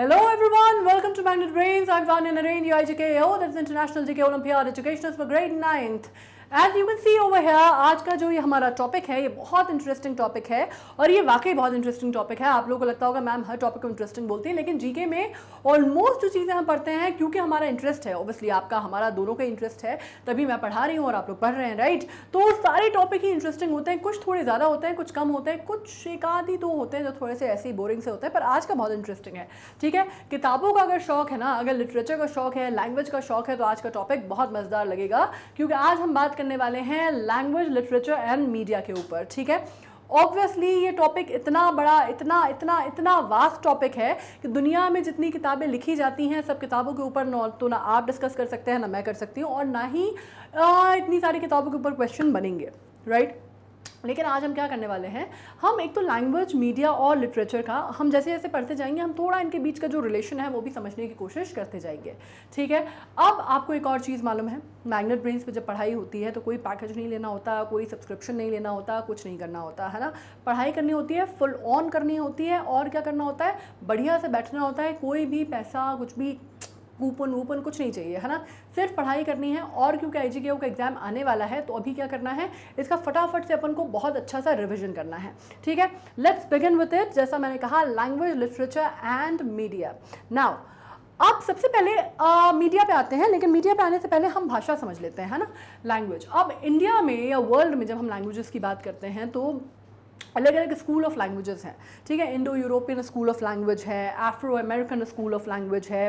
Hello everyone, welcome to Magnet Brains. I'm Vanya Narain, your IGKO, that's International GK Olympiad Educationals for grade 9th. As you can see over here, आज का जो ये हमारा topic है ये बहुत interesting topic है और ये वाकई बहुत इंटरेस्टिंग टॉपिक है। आप लोगों को लगता होगा मैम हर टॉपिक को इंटरेस्टिंग बोलती हैं, लेकिन जीके में ऑलमोस्ट जो चीज़ें हम पढ़ते हैं क्योंकि हमारा इंटरेस्ट है, ऑब्वियसली आपका हमारा दोनों का इंटरेस्ट है तभी मैं पढ़ा रही हूँ और आप लोग पढ़ रहे हैं, राइट। तो सारे टॉपिक ही इंटरेस्टिंग होते हैं, कुछ थोड़े ज़्यादा होते हैं, कुछ कम होते हैं, कुछ एक आधी दो होते हैं जो थोड़े से ऐसे ही बोरिंग से होते हैं, पर आज का बहुत इंटरेस्टिंग है। ठीक है, किताबों का अगर शौक है ना, अगर लिटरेचर का शौक है, लैंग्वेज का शौक है, तो आज का टॉपिक बहुत मज़ेदार लगेगा क्योंकि आज हम बात करने वाले हैं लैंग्वेज, लिटरेचर एंड मीडिया के ऊपर। ठीक है, ऑब्वियसली ये टॉपिक इतना बड़ा, इतना इतना इतना वास्ट टॉपिक है कि दुनिया में जितनी किताबें लिखी जाती हैं सब किताबों के ऊपर तो ना आप डिस्कस कर सकते हैं, ना मैं कर सकती हूँ, और ना ही इतनी सारी किताबों के ऊपर क्वेश्चन बनेंगे, राइट। लेकिन आज हम क्या करने वाले हैं, हम एक तो लैंग्वेज, मीडिया और लिटरेचर का हम जैसे जैसे पढ़ते जाएंगे हम थोड़ा इनके बीच का जो रिलेशन है वो भी समझने की कोशिश करते जाएंगे। ठीक है, अब आपको एक और चीज़ मालूम है, मैग्नेट ब्रेन्स पे जब पढ़ाई होती है तो कोई पैकेज नहीं लेना होता, कोई सब्सक्रिप्शन नहीं लेना होता, कुछ नहीं करना होता है ना। पढ़ाई करनी होती है, फुल ऑन करनी होती है, और क्या करना होता है, बढ़िया से बैठना होता है, कोई भी पैसा कुछ भी कूपन वूपन कुछ नहीं चाहिए, है ना। सिर्फ पढ़ाई करनी है। और क्योंकि आईजीकेओ का एग्जाम आने वाला है तो अभी क्या करना है, इसका फटाफट से अपन को बहुत अच्छा सा रिवीजन करना है। ठीक है, लेट्स बिगिन विद इट। जैसा मैंने कहा, language, literature and media. Now अब सबसे पहले मीडिया पे आते हैं, लेकिन मीडिया पे आने से पहले हम भाषा समझ लेते हैं, है ना। लैंग्वेज, अब इंडिया में या वर्ल्ड में जब हम लैंग्वेजेस की बात करते हैं तो अलग अलग स्कूल ऑफ लैंग्वेजेस हैं। ठीक है, Indo European school of language है, Afro American school of language है,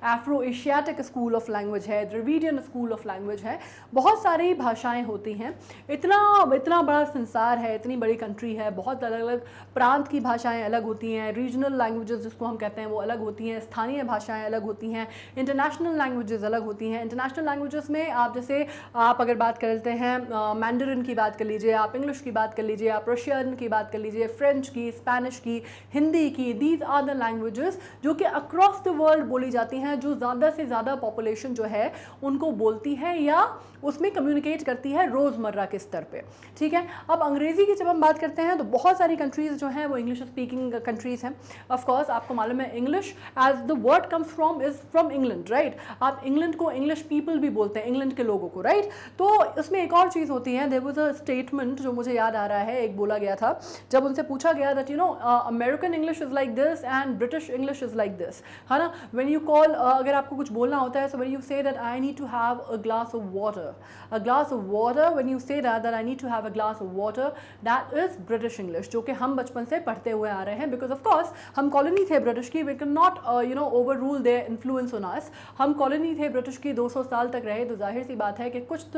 Afro Asiatic school of language है, द्रविडियन स्कूल ऑफ लैंग्वेज है। बहुत सारी भाषाएं होती हैं। इतना इतना बड़ा संसार है, इतनी बड़ी कंट्री है, बहुत अलग अलग प्रांत की भाषाएं अलग होती हैं, रीजनल लैंग्वेजेस जिसको हम कहते हैं वो अलग होती हैं, स्थानीय भाषाएँ अलग होती हैं, इंटरनेशनल लैंग्वेजेस अलग होती हैं। इंटरनेशनल लैंग्वेजेस में आप जैसे आप अगर बात करते हैं मैंडरिन की बात कर लीजिए, आप इंग्लिश की बात कर लीजिए, आप रशियन की बात कर लीजिए, फ्रेंच की, स्पेनिश की, हिंदी की, दीज आर द लैंग्वेजेस जो कि अक्रॉस द वर्ल्ड बोली जाती हैं, जो ज़्यादा से ज़्यादा पॉपुलेशन जो है उनको बोलती है या उसमें कम्युनिकेट करती है रोज़मर्रा के स्तर पे। ठीक है, अब अंग्रेज़ी की जब हम बात करते हैं तो बहुत सारी कंट्रीज़ जो हैं वो इंग्लिश स्पीकिंग कंट्रीज़ हैं। ऑफ कोर्स आपको मालूम है English as the word comes from is from England, right. आप इंग्लैंड को इंग्लिश पीपल भी बोलते हैं, इंग्लैंड के लोगों को, राइट। तो उसमें एक और चीज़ होती है, देयर वाज अ स्टेटमेंट जो मुझे याद आ रहा है, एक बोला गया था जब उनसे पूछा गया that you no American English is like this and British English is like this, है ना। व्हेन यू कॉल, अगर आपको कुछ बोलना होता है, so when you say that I need to have a glass of water, a glass of water, when you say that I need to have a glass of water, that is British English, जो कि हम बचपन से पढ़ते हुए आ रहे हैं, because of course हम कॉलोनी थे ब्रिटिश की, we could not you know overrule their influence on us। हम कॉलोनी थे ब्रिटिश की, 200 साल तक रहे, तो जाहिर सी बात है कि कुछ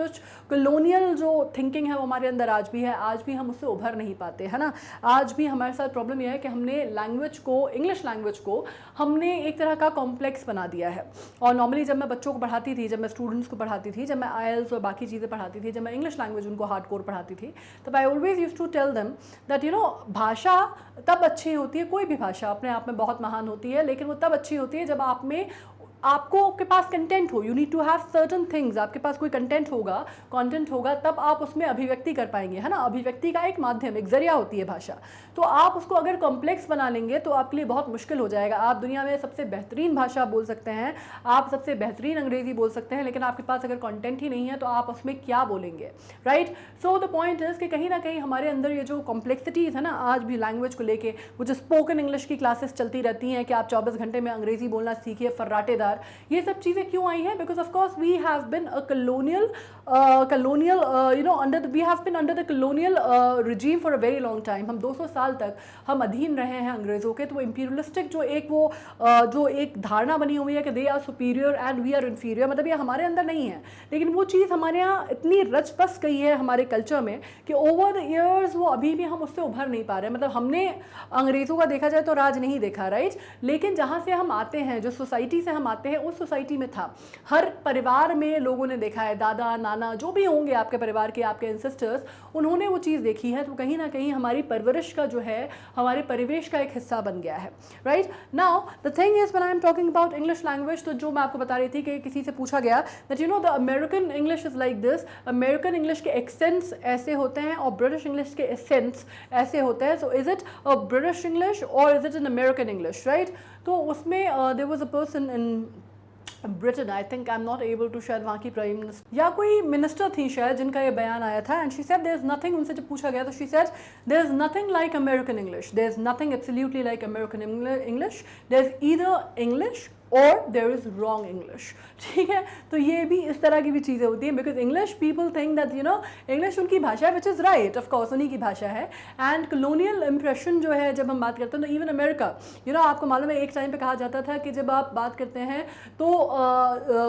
कॉलोनियल जो थिंकिंग है वो हमारे अंदर आज भी है, आज भी हम उससे उभर नहीं पाते, है ना। आज भी हमारे साथ प्रॉब्लम यह है कि हमने लैंग्वेज को, इंग्लिश लैंग्वेज को हमने एक तरह का कॉम्प्लेक्स बना दिया है। और नॉर्मली जब मैं बच्चों को पढ़ाती थी, जब मैं स्टूडेंट्स को पढ़ाती थी, जब मैं आईएलटीएस और बाकी चीज़ें पढ़ाती थी, जब मैं इंग्लिश लैंग्वेज उनको हार्डकोर पढ़ाती थी, तब I always used to tell them that you know भाषा तब अच्छी होती है, कोई भी भाषा अपने आप में बहुत महान होती है, लेकिन वो तब अच्छी होती है जब आप में आपके पास कंटेंट हो। You need to have certain things, आपके पास कोई कंटेंट होगा, कंटेंट होगा, तब आप उसमें अभिव्यक्ति कर पाएंगे, है ना। अभिव्यक्ति का एक माध्यम, एक जरिया होती है भाषा। तो आप उसको अगर कॉम्प्लेक्स बना लेंगे तो आपके लिए बहुत मुश्किल हो जाएगा। आप दुनिया में सबसे बेहतरीन भाषा बोल सकते हैं, आप सबसे बेहतरीन अंग्रेजी बोल सकते हैं, लेकिन आपके पास अगर कंटेंट ही नहीं है तो आप उसमें क्या बोलेंगे, right. So the point is कि कहीं ना कहीं हमारे अंदर ये जो कॉम्प्लेक्सिटीज़ है ना आज भी लैंग्वेज को लेके, वो जो स्पोकन इंग्लिश की क्लासेस चलती रहती हैं कि आप 24 घंटे में अंग्रेजी बोलना सीखिए, फर्राटेदार, ये सब चीज़ें क्यों आई हैं? Because of course we have been a colonial you know under we have been under the colonial regime for a very long time. हम 200 साल तक हम अधीन रहे हैं अंग्रेज़ों के। तो वो इंपीरियलिस्टिक जो एक धारणा बनी हुई है कि they are superior and we are inferior, मतलब ये हमारे अंदर नहीं है, लेकिन वो चीज़ हमारे यहाँ इतनी रच बस गई है हमारे कल्चर में कि ओवर द ईयर्स वो अभी भी हम उससे उभर नहीं पा रहे। मतलब हमने अंग्रेज़ों का देखा जाए तो राज नहीं देखा, राइट। लेकिन जहाँ से हम आते हैं, जो सोसाइटी से हम आते हैं, उस सोसाइटी में था, हर परिवार में लोगों ने देखा है, दादा नाना जो भी होंगे आपके परिवार के, आपके एंसेस्टर्स, उन्होंने वो चीज़ देखी है। तो कहीं ना कहीं हमारी परवरिश का जो है, हमारे परिवेश का एक हिस्सा बन गया है, right. Now the thing is when I am talking about English language, तो जो मैं आपको बता रही थी कि किसी से पूछा गया that you know the American English is like this, American English के एक्सेंट्स ऐसे होते हैं और ब्रिटिश इंग्लिश के एसेंट्स ऐसे होते हैं। So is it a British English और is it an American English, right. तो उसमें there was a person in Britain, I think I am not able to, शायद वहाँ की प्राइम मिनिस्टर या कोई मिनिस्टर थी शायद जिनका ये बयान आया था, and she said there is nothing, उनसे जब पूछा गया तो she said there is nothing like American English, there is nothing absolutely like American English, there is either English और देयर इज रॉन्ग इंग्लिश। ठीक है, तो ये भी इस तरह की भी चीज़ें होती हैं, because English people think that you no English उनकी भाषा है, which is right, of course उन्हीं की भाषा है। एंड कॉलोनियल इंप्रेशन जो है जब हम बात करते हैं तो इवन अमेरिका, यू नो आपको मालूम है एक टाइम पे कहा जाता था कि जब आप बात करते हैं तो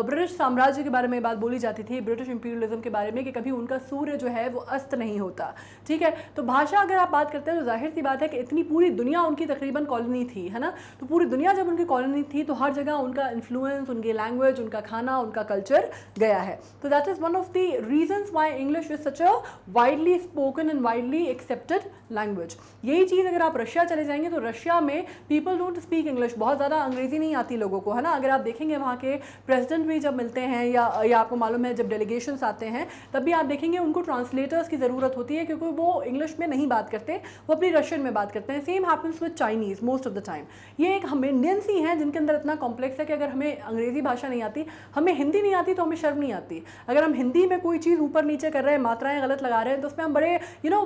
ब्रिटिश साम्राज्य के बारे में बात बोली जाती थी, ब्रिटिश इंपीरियलिज्म के बारे में, कि कभी उनका सूर्य जो है वो अस्त नहीं होता। ठीक है, तो भाषा अगर आप बात करते हैं तो जाहिर सी बात है कि इतनी पूरी दुनिया उनकी तकरीबन कॉलोनी थी, है ना, तो पूरी दुनिया जब उनकी कॉलोनी थी तो हर जगह उनका इन्फ्लुएंस, उनकी लैंग्वेज, उनका खाना, उनका कल्चर गया है। तो that is one of the reasons why English is such a widely spoken and widely accepted language. यही चीज़ अगर आप रशिया चले जाएंगे तो रशिया में पीपल डोंट स्पीक इंग्लिश, बहुत ज़्यादा अंग्रेजी नहीं आती लोगों को, है ना। अगर आप देखेंगे वहाँ के प्रेसिडेंट भी जब मिलते हैं या आपको मालूम है जब डेलीगेशंस आते हैं तब भी आप देखेंगे उनको ट्रांसलेटर्स की ज़रूरत होती है, क्योंकि वो इंग्लिश में नहीं बात करते, वो अपनी रशियन में बात करते हैं। Same happens with Chinese most of the time. ये एक हम इंडियंस ही हैं जिनके अंदर इतना कॉम्प्लेक्स है कि अगर हमें अंग्रेज़ी भाषा नहीं आती, हमें हिंदी नहीं आती तो हमें शर्म नहीं आती। अगर हम हिंदी में कोई चीज़ ऊपर नीचे कर रहे हैं, मात्राएं गलत लगा रहे हैं, तो उसमें हम बड़े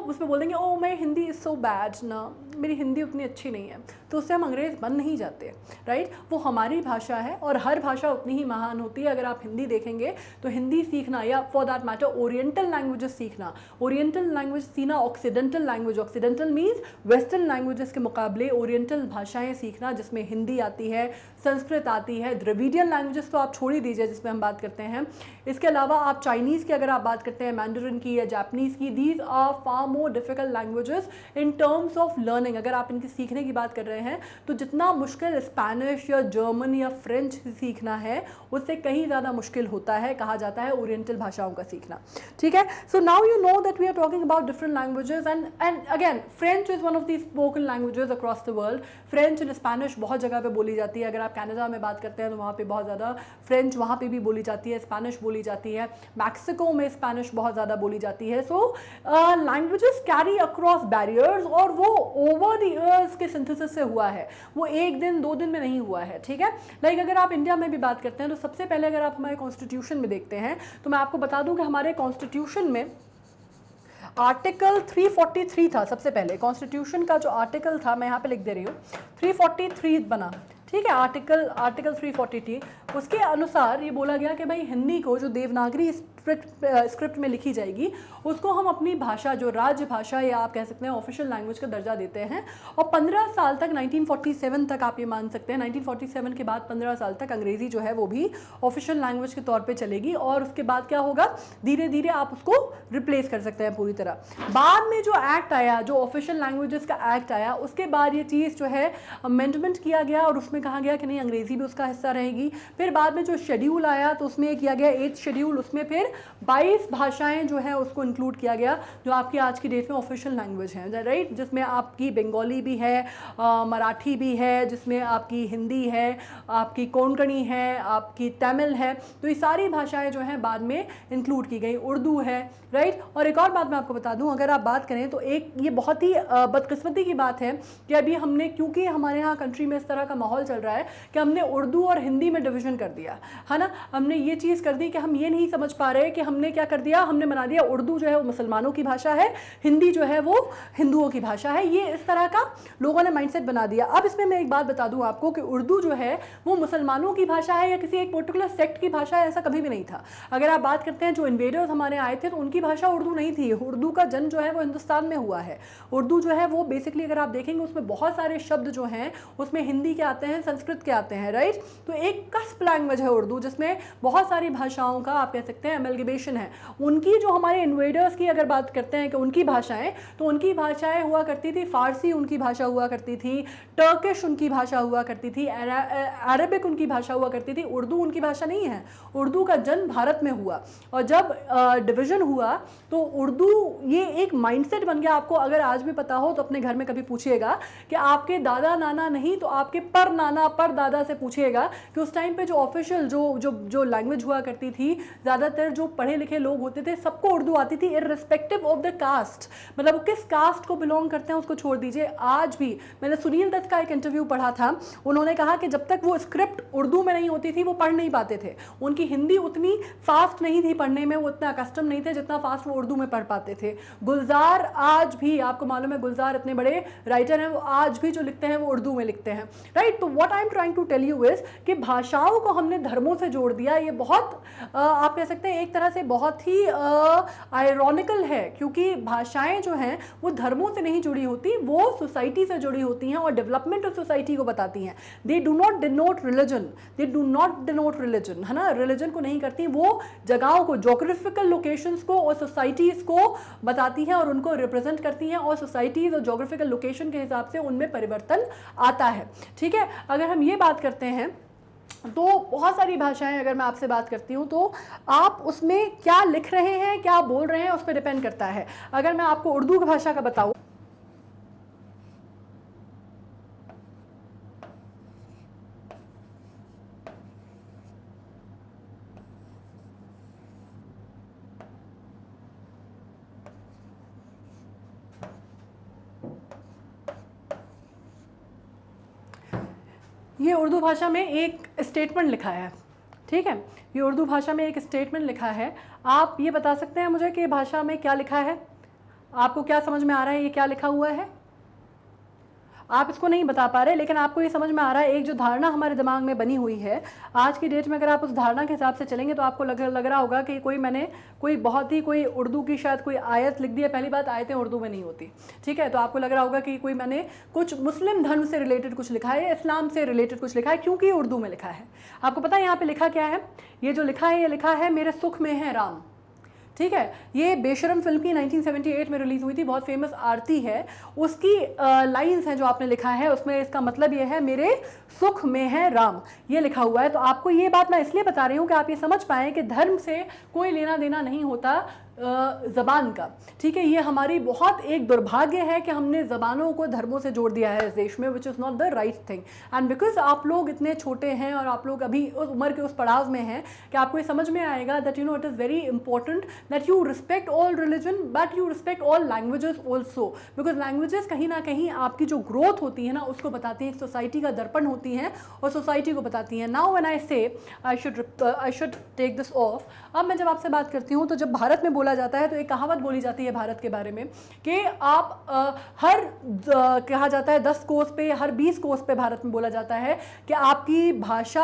उसमें बोल देंगे ओ मैं हिंदी इज़ सो बैड ना, मेरी हिंदी उतनी अच्छी नहीं है, तो उससे हम अंग्रेज़ बन नहीं जाते, राइट। वो हमारी भाषा है और हर भाषा उतनी ही महान होती है। अगर आप हिंदी देखेंगे तो हिंदी सीखना या for that matter oriental languages सीखना, ओरिएंटल लैंग्वेज सीखना, occidental language, occidental means western languages के मुकाबले ओरिएंटल भाषाएं सीखना, जिसमें हिंदी आती है, संस्कृत आती है, द्रविडियन लैंग्वेजेस तो आप छोड़ ही दीजिए जिसमें हम बात करते हैं। इसके अलावा आप चाइनीज़ की अगर आप बात करते हैं, मैंडरिन की या जापानीज़ की, these are far more difficult languages in terms of learning. अगर आप इनकी सीखने की बात कर रहे हैं तो जितना मुश्किल स्पेनिश या जर्मन या फ्रेंच सीखना है उससे कहीं ज़्यादा मुश्किल होता है, कहा जाता है, ओरिएंटल भाषाओं का सीखना। ठीक है, so now you know that we are talking about different languages and again French is one of the spoken languages across the world. French and Spanish बहुत जगह पे बोली जाती है। अगर आप कनाडा में बात करते हैं तो वहाँ पे बहुत ज़्यादा फ्रेंच वहाँ पे भी बोली जाती है, स्पेनिश बोली जाती है, मैक्सिको में स्पेनिश बहुत ज़्यादा बोली जाती है। सो लैंग्वेजेस कैरी अक्रॉस बैरियर्स और वो ओवर द ईयर्स के सिंथेसिस से हुआ है, वो एक दिन दो दिन में नहीं हुआ है। ठीक है, लाइक अगर आप इंडिया में भी बात करते हैं तो सबसे पहले अगर आप हमारे कॉन्स्टिट्यूशन में देखते हैं तो मैं आपको बता दूं कि हमारे कॉन्स्टिट्यूशन में आर्टिकल 343 था। सबसे पहले कॉन्स्टिट्यूशन का जो आर्टिकल था, मैं यहाँ पे लिख दे रही हूँ, 343 बना। ठीक है, आर्टिकल 343 उसके अनुसार ये बोला गया कि भाई हिंदी को जो देवनागरी स्क्रिप्ट में लिखी जाएगी उसको हम अपनी भाषा, जो राज्य भाषा या आप कह सकते हैं ऑफिशियल लैंग्वेज का दर्जा देते हैं। और 15 साल तक 1947 तक आप ये मान सकते हैं, 1947 के बाद 15 साल तक अंग्रेज़ी जो है वो भी ऑफिशियल लैंग्वेज के तौर पे चलेगी। और उसके बाद क्या होगा, धीरे धीरे आप उसको रिप्लेस कर सकते हैं पूरी तरह। बाद में जो एक्ट आया, जो ऑफिशियल लैंग्वेजेस का एक्ट आया, उसके बाद ये चीज़ जो है अमेंडमेंट किया गया और उसमें कहा गया कि नहीं अंग्रेज़ी भी उसका हिस्सा रहेगी। फिर बाद में जो शेड्यूल आया तो उसमें किया गया 8th शेड्यूल, उसमें फिर 22 भाषाएं जो है उसको इंक्लूड किया गया जो आपकी आज की डेट में ऑफिशियल लैंग्वेज हैं, राइट, जिसमें आपकी बंगाली भी है, मराठी भी है, जिसमें आपकी हिंदी है, आपकी कोंकणी है, आपकी तमिल है। तो ये सारी भाषाएं जो हैं बाद में इंक्लूड की गई, उर्दू है, राइट। और एक और बात मैं आपको बता दूं, अगर आप बात करें तो एक ये बहुत ही बदकिस्मती की बात है कि अभी हमने, क्योंकि हमारे यहाँ कंट्री में इस तरह का माहौल चल रहा है कि हमने उर्दू और हिंदी में डिवीजन कर दिया है ना। हमने ये चीज़ कर दी कि हम ये नहीं समझ पा रहे कि हमने क्या कर दिया, हमने बना दिया उर्दू जो है वो मुसलमानों की भाषा है, हिंदी जो है वो हिंदुओं की भाषा है। ये इस तरह का लोगों ने माइंडसेट बना दिया। अब इसमें मैं एक बात बता दूं आपको कि उर्दू जो है वो मुसलमानों की भाषा है या किसी एक पर्टिकुलर सेक्ट की भाषा है, ऐसा कभी भी नहीं था। अगर आप बात करते हैं जो इन्वेडर्स हमारे आए थे तो उनकी भाषा उर्दू नहीं थी। उर्दू का जन्म जो है वो हिंदुस्तान में हुआ है। उर्दू जो है वो बेसिकली अगर आप देखेंगे उसमें बहुत सारे शब्द जो हैं उसमें हिंदी के आते हैं, संस्कृत के आते हैं, राइट। तो एक कस्प लैंग्वेज है उर्दू, जिसमें बहुत सारी भाषाओं का आप कह सकते हैं एमलगेमेशन है। उनकी जो हमारे इन्वेडर्स की अगर बात करते हैं कि उनकी भाषाएं, तो उनकी भाषाएं हुआ करती थी, फारसी उनकी भाषा हुआ करती थी, टर्किश उनकी भाषा हुआ करती थी, अरबिक उनकी भाषा हुआ करती थी। उर्दू उनकी भाषा नहीं है। उर्दू का जन्म भारत में हुआ और जब डिवीज़न हुआ तो उर्दू ये एक माइंडसेट बन गया। आपको अगर आज भी पता हो तो अपने घर में कभी पूछिएगा कि आपके दादा नाना नहीं तो आपके पर नाना पर दादा से पूछिएगा कि उस टाइम पे जो ऑफिशियल जो लैंग्वेज हुआ करती थी, ज़्यादातर जो पढ़े लिखे लोग होते थे सबको उर्दू आती थी, इररिस्पेक्टिव ऑफ द कास्ट, मतलब वो किस कास्ट को बिलोंग करते हैं उसको छोड़ दीजिए। आज भी मैंने सुनील दत्त का एक इंटरव्यू पढ़ा था, उन्होंने कहा कि जब तक वो स्क्रिप्ट उर्दू में नहीं होती थी वो पढ़ नहीं पाते थे, उनकी हिंदी उतनी फास्ट नहीं थी पढ़ने में, वो इतना कस्टम नहीं थे जितना फास्ट वो उर्दू में पढ़ पाते थे। गुलजार आज भी, आपको मालूम है गुलजार इतने बड़े राइटर हैं, वो आज भी जो लिखते हैं वो उर्दू में लिखते हैं, राइट। तो what I am trying to tell you is कि भाषाओं को हमने धर्मों से जोड़ दिया। ये बहुत आप कह सकते हैं एक तरह से बहुत ही आयरॉनिकल है, क्योंकि भाषाएं जो हैं वो धर्मों से नहीं जुड़ी होती, वो सोसाइटी से जुड़ी होती हैं और डेवलपमेंट ऑफ सोसाइटी को बताती हैं। They do not denote religion, they do not denote religion, है ना, रिलीजन को नहीं करती, वो जगहों को, जोग्राफिकल लोकेशंस को और सोसाइटीज़ को बताती हैं और उनको रिप्रेजेंट करती हैं, और सोसाइटीज़ और जोग्राफिकल लोकेशन के हिसाब से उनमें परिवर्तन आता है, ठीक है। अगर हम ये बात करते हैं तो बहुत सारी भाषाएं, अगर मैं आपसे बात करती हूँ तो आप उसमें क्या लिख रहे हैं, क्या बोल रहे हैं, उस पर डिपेंड करता है। अगर मैं आपको उर्दू की भाषा का बताऊँ, ये उर्दू भाषा में एक स्टेटमेंट लिखा है, ठीक है, ये उर्दू भाषा में एक स्टेटमेंट लिखा है। आप ये बता सकते हैं मुझे कि भाषा में क्या लिखा है, आपको क्या समझ में आ रहा है, ये क्या लिखा हुआ है? आप इसको नहीं बता पा रहे, लेकिन आपको ये समझ में आ रहा है, एक जो धारणा हमारे दिमाग में बनी हुई है आज की डेट में, अगर आप उस धारणा के हिसाब से चलेंगे तो आपको लग रहा होगा कि मैंने बहुत ही कोई उर्दू की शायद कोई आयत लिख दी है। पहली बात, आयतें उर्दू में नहीं होती, ठीक है, तो आपको लग रहा होगा कि मैंने कुछ मुस्लिम धर्म से रिलेटेड कुछ लिखा है, इस्लाम से रिलेटेड कुछ लिखा है, क्योंकि उर्दू में लिखा है। आपको पता है यहाँ पर लिखा क्या है? ये जो लिखा है, ये लिखा है मेरे सुख में है राम, ठीक है। ये बेशरम फिल्म की 1978 में रिलीज हुई थी, बहुत फेमस आरती है, उसकी लाइंस हैं जो आपने लिखा है, उसमें इसका मतलब ये है मेरे सुख में है राम, ये लिखा हुआ है। तो आपको ये बात मैं इसलिए बता रही हूँ कि आप ये समझ पाएँ कि धर्म से कोई लेना देना नहीं होता ज़बान का, ठीक है। ये हमारी बहुत एक दुर्भाग्य है कि हमने ज़बानों को धर्मों से जोड़ दिया है इस देश में, which is not the right thing. And because आप लोग इतने छोटे हैं और आप लोग अभी उस उम्र के उस पड़ाव में हैं कि आपको ये समझ में आएगा that it is very important that you respect all religion but you respect all languages also, because languages कहीं ना कहीं आपकी जो ग्रोथ होती है ना उसको बताती हैं, एक सोसाइटी का दर्पण होती हैं और सोसाइटी को बताती हैं। Now when I say I should take this off, अब मैं जब आपसे बात करती हूँ तो जब भारत में बोला जाता है तो एक कहावत बोली जाती है भारत के बारे में कि आप कहा जाता है 10 कोस पे, हर 20 कोस पे भारत में बोला जाता है कि आपकी भाषा,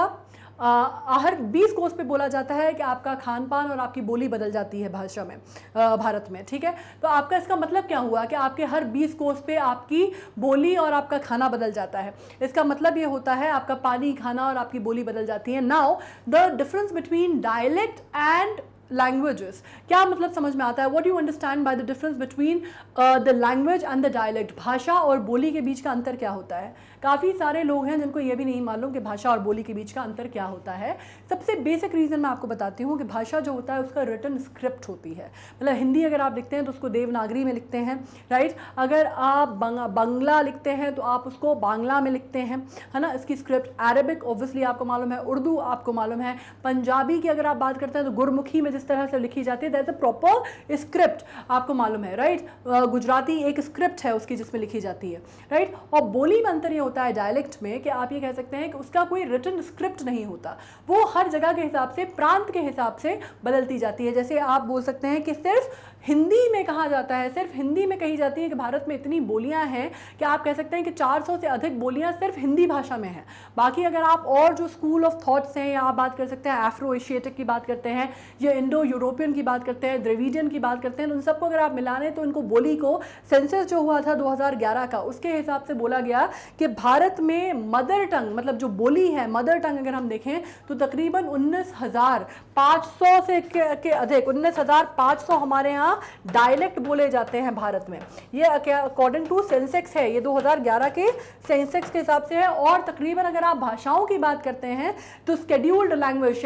हर 20 कोस पे बोला जाता है कि आपका खान पान और आपकी बोली बदल जाती है भाषा में, भारत में, ठीक है। तो आपका इसका मतलब क्या हुआ कि आपके हर 20 कोस पे आपकी बोली और आपका खाना बदल जाता है। इसका मतलब ये होता है आपका पानी, खाना और आपकी बोली बदल जाती है। Now the difference between dialect and languages, क्या मतलब समझ में आता है? What you understand by the difference between the language and the dialect? भाषा और बोली के बीच का अंतर क्या होता है? काफ़ी सारे लोग हैं जिनको ये भी नहीं मालूम कि भाषा और बोली के बीच का अंतर क्या होता है। सबसे बेसिक रीज़न मैं आपको बताती हूँ कि भाषा जो होता है उसका रिटन स्क्रिप्ट होती है, मतलब हिंदी अगर आप लिखते हैं तो उसको देवनागरी में लिखते हैं, राइट। अगर आप बांग्ला लिखते हैं तो आप उसको बांग्ला में लिखते हैं, है ना, इसकी स्क्रिप्ट। अरबिक ऑब्वियसली आपको मालूम है, उर्दू आपको मालूम है, पंजाबी की अगर आप बात करते हैं तो गुरमुखी में जिस तरह से लिखी जाती है that is a proper script, आपको मालूम है, राइट। गुजराती एक स्क्रिप्ट है उसकी जिसमें लिखी जाती है, राइट। और बोली में अंतर ये होता है डायलेक्ट में कि आप ये कह सकते हैं कि उसका कोई रिटन स्क्रिप्ट नहीं होता, वो हर जगह के हिसाब से, प्रांत के हिसाब से बदलती जाती है। जैसे आप बोल सकते हैं कि सिर्फ हिंदी में कहा जाता है, सिर्फ हिंदी में कही जाती है कि भारत में इतनी बोलियां हैं कि आप कह सकते हैं कि 400 से अधिक बोलियां सिर्फ हिंदी भाषा में हैं। बाकी अगर आप और जो स्कूल ऑफ थॉट्स हैं, या आप बात कर सकते हैं एफ्रो एशियाटिक की बात करते हैं, या इंडो यूरोपियन की बात करते हैं, द्रविडियन की बात करते हैं, तो उन सबको अगर आप मिला लें तो इनको बोली को, सेंसस जो हुआ था 2011 का, उसके हिसाब से बोला गया कि भारत में मदर टंग, मतलब जो बोली है मदर टंग, अगर हम देखें तो तकरीबन 19,500 से के अधिक, 19,500 हमारे यहाँ डायलेक्ट बोले जाते हैं भारत में। ये अकॉर्डिंग टू सेंसेक्स है, ये 2011 के सेंसेक्स के हिसाब से है। और तकरीबन अगर आप भाषाओं की बात करते हैं तो शेड्यूल्ड लैंग्वेज